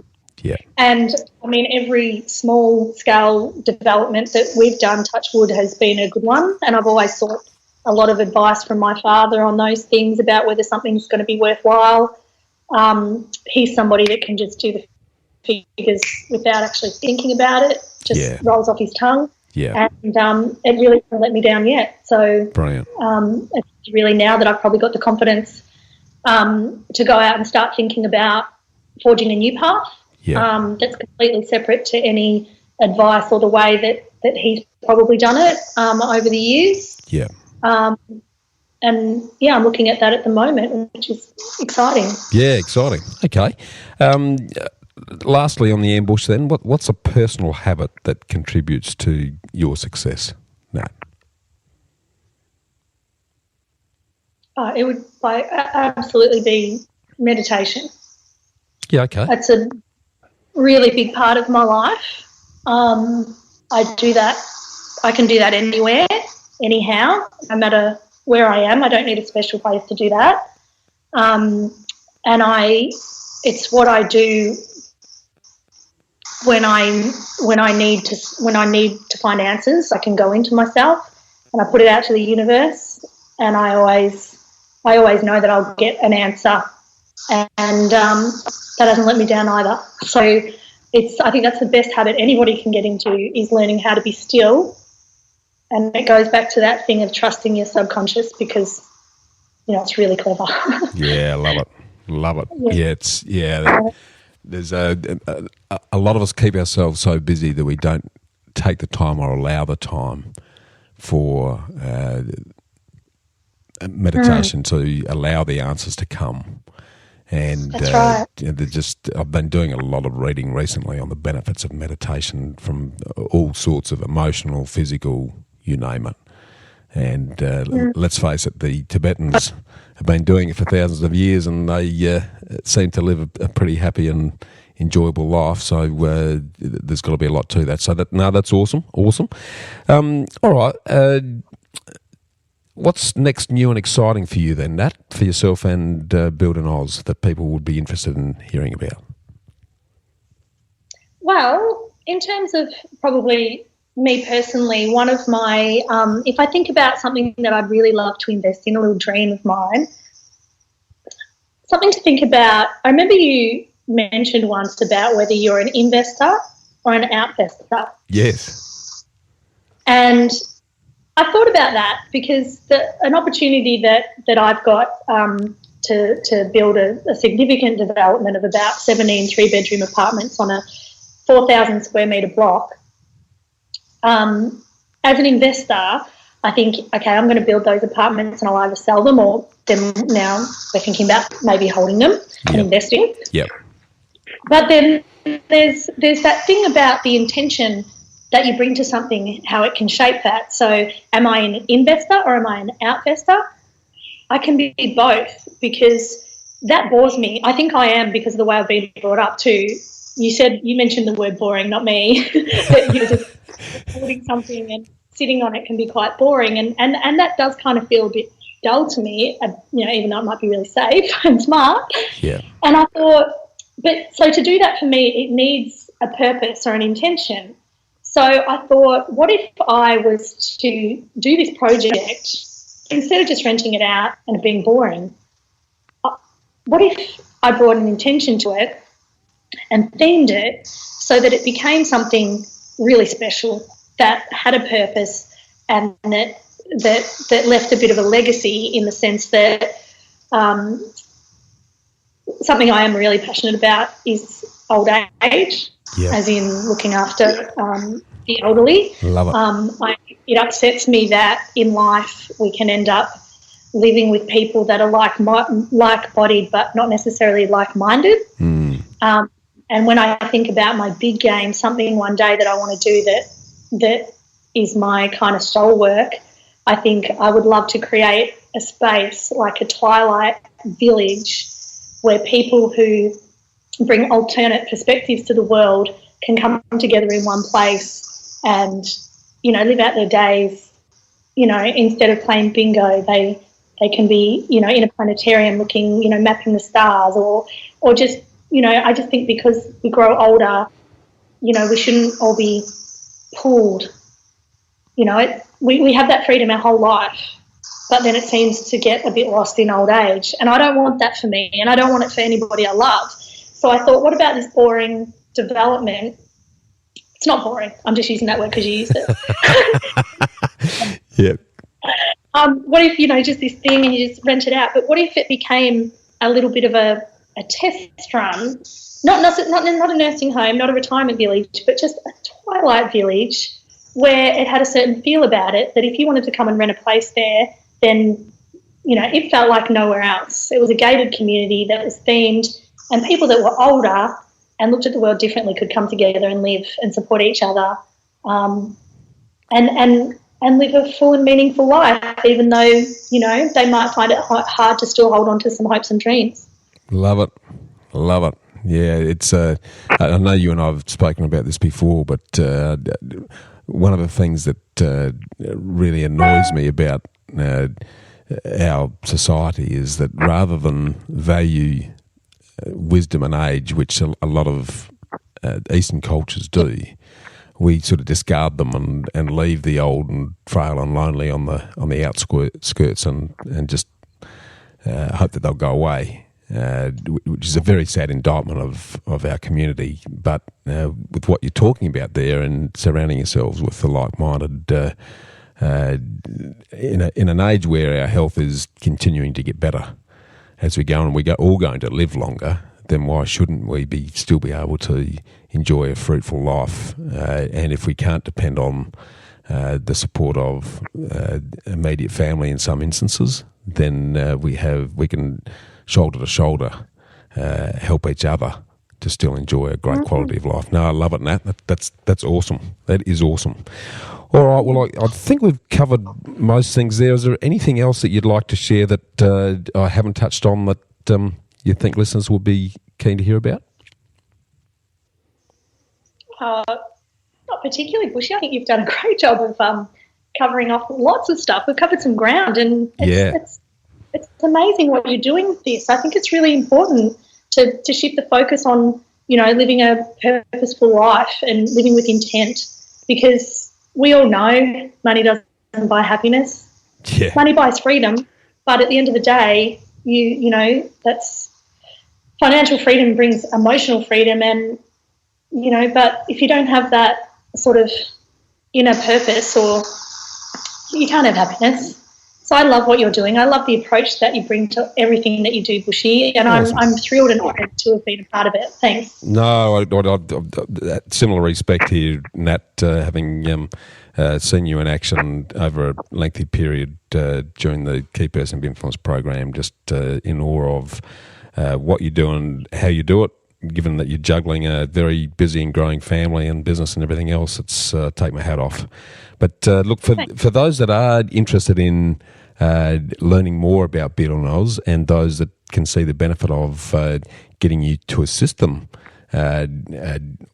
And, I mean, every small-scale development that we've done, touch wood, has been a good one. And I've always sought a lot of advice from my father on those things about whether something's going to be worthwhile. He's somebody that can just do the figures without actually thinking about it, just rolls off his tongue. Yeah. And it really hasn't let me down yet. So brilliant. It's really now that I've probably got the confidence to go out and start thinking about forging a new path that's completely separate to any advice or the way that he's probably done it over the years. Yeah. And, I'm looking at that at the moment, which is exciting. Yeah, exciting. Okay. Lastly, on the ambush then, what's a personal habit that contributes to your success, Nat? It would absolutely be meditation. Yeah, okay. That's a really big part of my life. I do that. I can do that anywhere, anyhow, no matter where I am. I don't need a special place to do that. and it's what I do when I need to find answers. I can go into myself and I put it out to the universe, and I always know that I'll get an answer, and that doesn't let me down either. So I think that's the best habit anybody can get into, is learning how to be still. And it goes back to that thing of trusting your subconscious, because it's really clever. Yeah, love it. There's a lot of us keep ourselves so busy that we don't take the time or allow the time for meditation to allow the answers to come. And that's right. I've been doing a lot of reading recently on the benefits of meditation from all sorts of emotional, physical, you name it. And let's face it, the Tibetans have been doing it for thousands of years, and they seem to live a pretty happy and enjoyable life. So there's got to be a lot to that. So that's awesome. All right. What's next new and exciting for you then, Nat, for yourself and Build an Oz, that people would be interested in hearing about? Well, in terms of probably me personally, one of my, if I think about something that I'd really love to invest in, a little dream of mine, something to think about. I remember you mentioned once about whether you're an investor or an outvestor. Yes. And I thought about that because an opportunity that I've got to build a significant development of about 17 three-bedroom apartments on a 4,000 square metre block. As an investor, I think, okay, I'm going to build those apartments and I'll either sell them, or then now we're thinking about maybe holding them and investing. Yep. But then there's that thing about the intention that you bring to something, how it can shape that. So am I an investor or am I an outvestor? I can be both, because that bores me. I think I am, because of the way I've been brought up too. You mentioned the word boring, not me. That you're just holding something and sitting on it can be quite boring, and that does kind of feel a bit dull to me, even though it might be really safe and smart. Yeah. And I thought, so to do that for me, it needs a purpose or an intention. So I thought, what if I was to do this project, instead of just renting it out and it being boring, what if I brought an intention to it and themed it so that it became something really special, that had a purpose, and that left a bit of a legacy, in the sense that something I am really passionate about is old age, as in looking after the elderly. Love it. It upsets me that in life we can end up living with people that are like-bodied but not necessarily like-minded. And when I think about my big game, something one day that I want to do that is my kind of soul work, I think I would love to create a space like a twilight village where people who bring alternate perspectives to the world can come together in one place and, live out their days. Instead of playing bingo, they can be, in a planetarium looking, mapping the stars, or just, I just think because we grow older, we shouldn't all be pulled. We have that freedom our whole life, but then it seems to get a bit lost in old age. And I don't want that for me, and I don't want it for anybody I love. So I thought, what about this boring development? It's not boring. I'm just using that word because you used it. Yep. What if, just this thing and you just rent it out? But what if it became a little bit of a test run? Not a nursing home, not a retirement village, but just a twilight village where it had a certain feel about it, that if you wanted to come and rent a place there, then, it felt like nowhere else. It was a gated community that was themed, and people that were older and looked at the world differently could come together and live and support each other, and live a full and meaningful life, even though, they might find it hard to still hold on to some hopes and dreams. Love it. Yeah, it's. I know you and I have spoken about this before, but one of the things that really annoys me about our society is that rather than value wisdom and age, which a lot of Eastern cultures do, we sort of discard them and leave the old and frail and lonely on the outskirts and just hope that they'll go away, which is a very sad indictment of our community. But with what you're talking about there and surrounding yourselves with the like-minded, in an age where our health is continuing to get better as we go, and we're all going to live longer, then why shouldn't we still be able to enjoy a fruitful life? And if we can't depend on the support of immediate family in some instances, then we can shoulder to shoulder help each other to still enjoy a great quality of life. No, I love it, Nat. That's awesome. That is awesome. All right, well, I think we've covered most things there. Is there anything else that you'd like to share that I haven't touched on that you think listeners will be keen to hear about? Not particularly, Bushy. I think you've done a great job of covering off lots of stuff. We've covered some ground, and it's amazing what you're doing with this. I think it's really important to shift the focus on, living a purposeful life and living with intent, because we all know money doesn't buy happiness. Yeah. Money buys freedom, but at the end of the day, that's financial freedom brings emotional freedom, and but if you don't have that sort of inner purpose, or you can't have happiness. So I love what you're doing. I love the approach that you bring to everything that you do, Bushy, and awesome. I'm thrilled and honoured to have been a part of it. Thanks. No, I similar respect here, Nat, having seen you in action over a lengthy period during the Key Person of Influence program, just in awe of what you do and how you do it. Given that you're juggling a very busy and growing family and business and everything else, it's take my hat off. But look, for those that are interested in learning more about Build on Oz, and those that can see the benefit of getting you to assist them and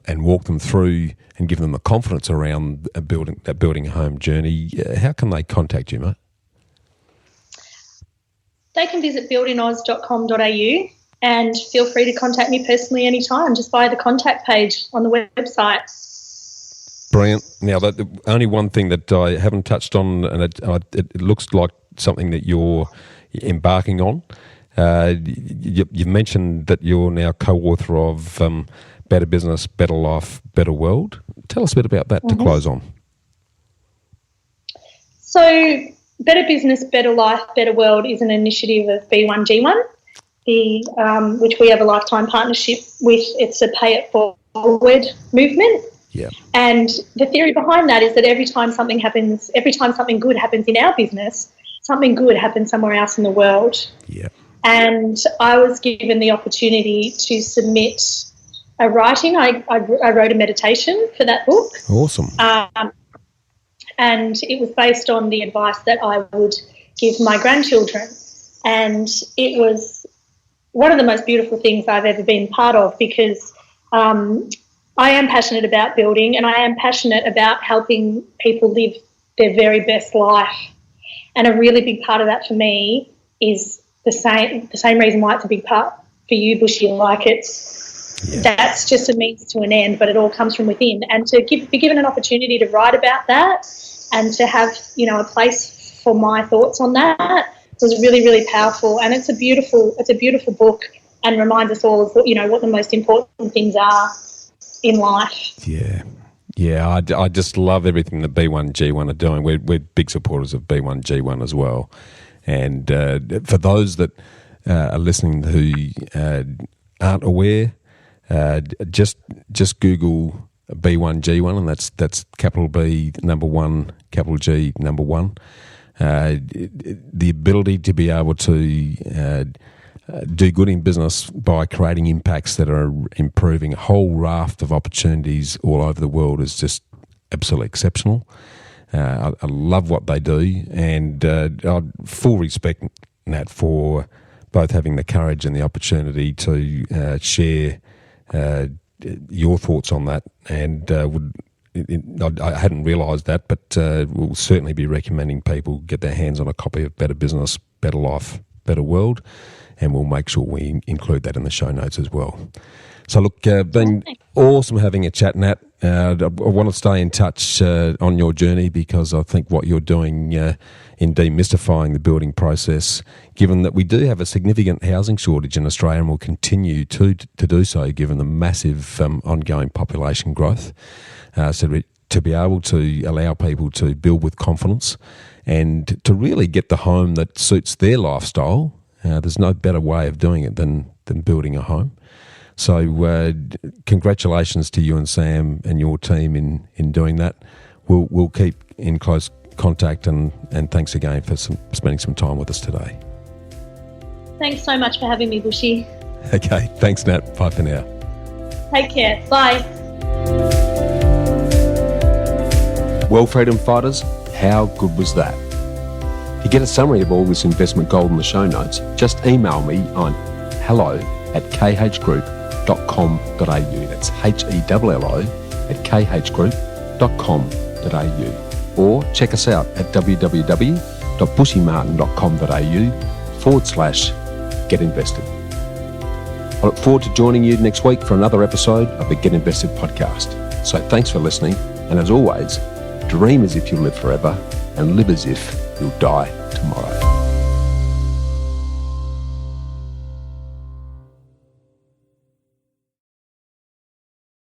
walk them through and give them the confidence around building a home journey, how can they contact you, mate? They can visit buildinoz.com.au. and feel free to contact me personally anytime, just via the contact page on the website. Brilliant. Now, the only one thing that I haven't touched on, and it looks like something that you're embarking on. You mentioned that you're now co-author of Better Business, Better Life, Better World. Tell us a bit about that to close on. So Better Business, Better Life, Better World is an initiative of B1G1. Which we have a lifetime partnership with. It's a pay it forward movement. Yeah. And the theory behind that is that every time something good happens in our business, something good happens somewhere else in the world. Yeah. And I was given the opportunity to submit a writing. I wrote a meditation for that book. Awesome. And it was based on the advice that I would give my grandchildren. And it was one of the most beautiful things I've ever been part of, because I am passionate about building, and I am passionate about helping people live their very best life. And a really big part of that for me is the same reason why it's a big part for you, Bushy. Like that's just a means to an end, but it all comes from within. And to be given an opportunity to write about that and to have, a place for my thoughts on that was really, really powerful. And it's a beautiful book, and reminds us all of what the most important things are in life. Yeah, I just love everything that B1G1 are doing. We're big supporters of B1G1 as well. And for those that are listening who aren't aware, just Google B1G1, and that's capital B, number one, capital G, number one. The ability to be able to do good in business by creating impacts that are improving a whole raft of opportunities all over the world is just absolutely exceptional. I love what they do, and I full respect, Nat, for both having the courage and the opportunity to share your thoughts on that, and I hadn't realised that, but we'll certainly be recommending people get their hands on a copy of Better Business, Better Life, Better World. and we'll make sure we include that in the show notes as well. So look, been awesome having a chat, Nat. I want to stay in touch on your journey, because I think what you're doing in demystifying the building process, given that we do have a significant housing shortage in Australia and will continue to do so given the massive ongoing population growth, so to be able to allow people to build with confidence and to really get the home that suits their lifestyle. There's no better way of doing it than building a home. So congratulations to you and Sam and your team in doing that. We'll keep in close contact, and thanks again for spending some time with us today. Thanks so much for having me, Bushy. Okay, thanks, Nat. Bye for now. Take care. Bye. Well, freedom fighters, how good was that? To get a summary of all this investment gold in the show notes, just email me on hello@khgroup.com.au. That's HELLO@khgroup.com.au. Or check us out at www.bushymartin.com.au/get-invested. I look forward to joining you next week for another episode of the Get Invested podcast. So thanks for listening, and as always, dream as if you'll live forever and live as if you'll die tomorrow.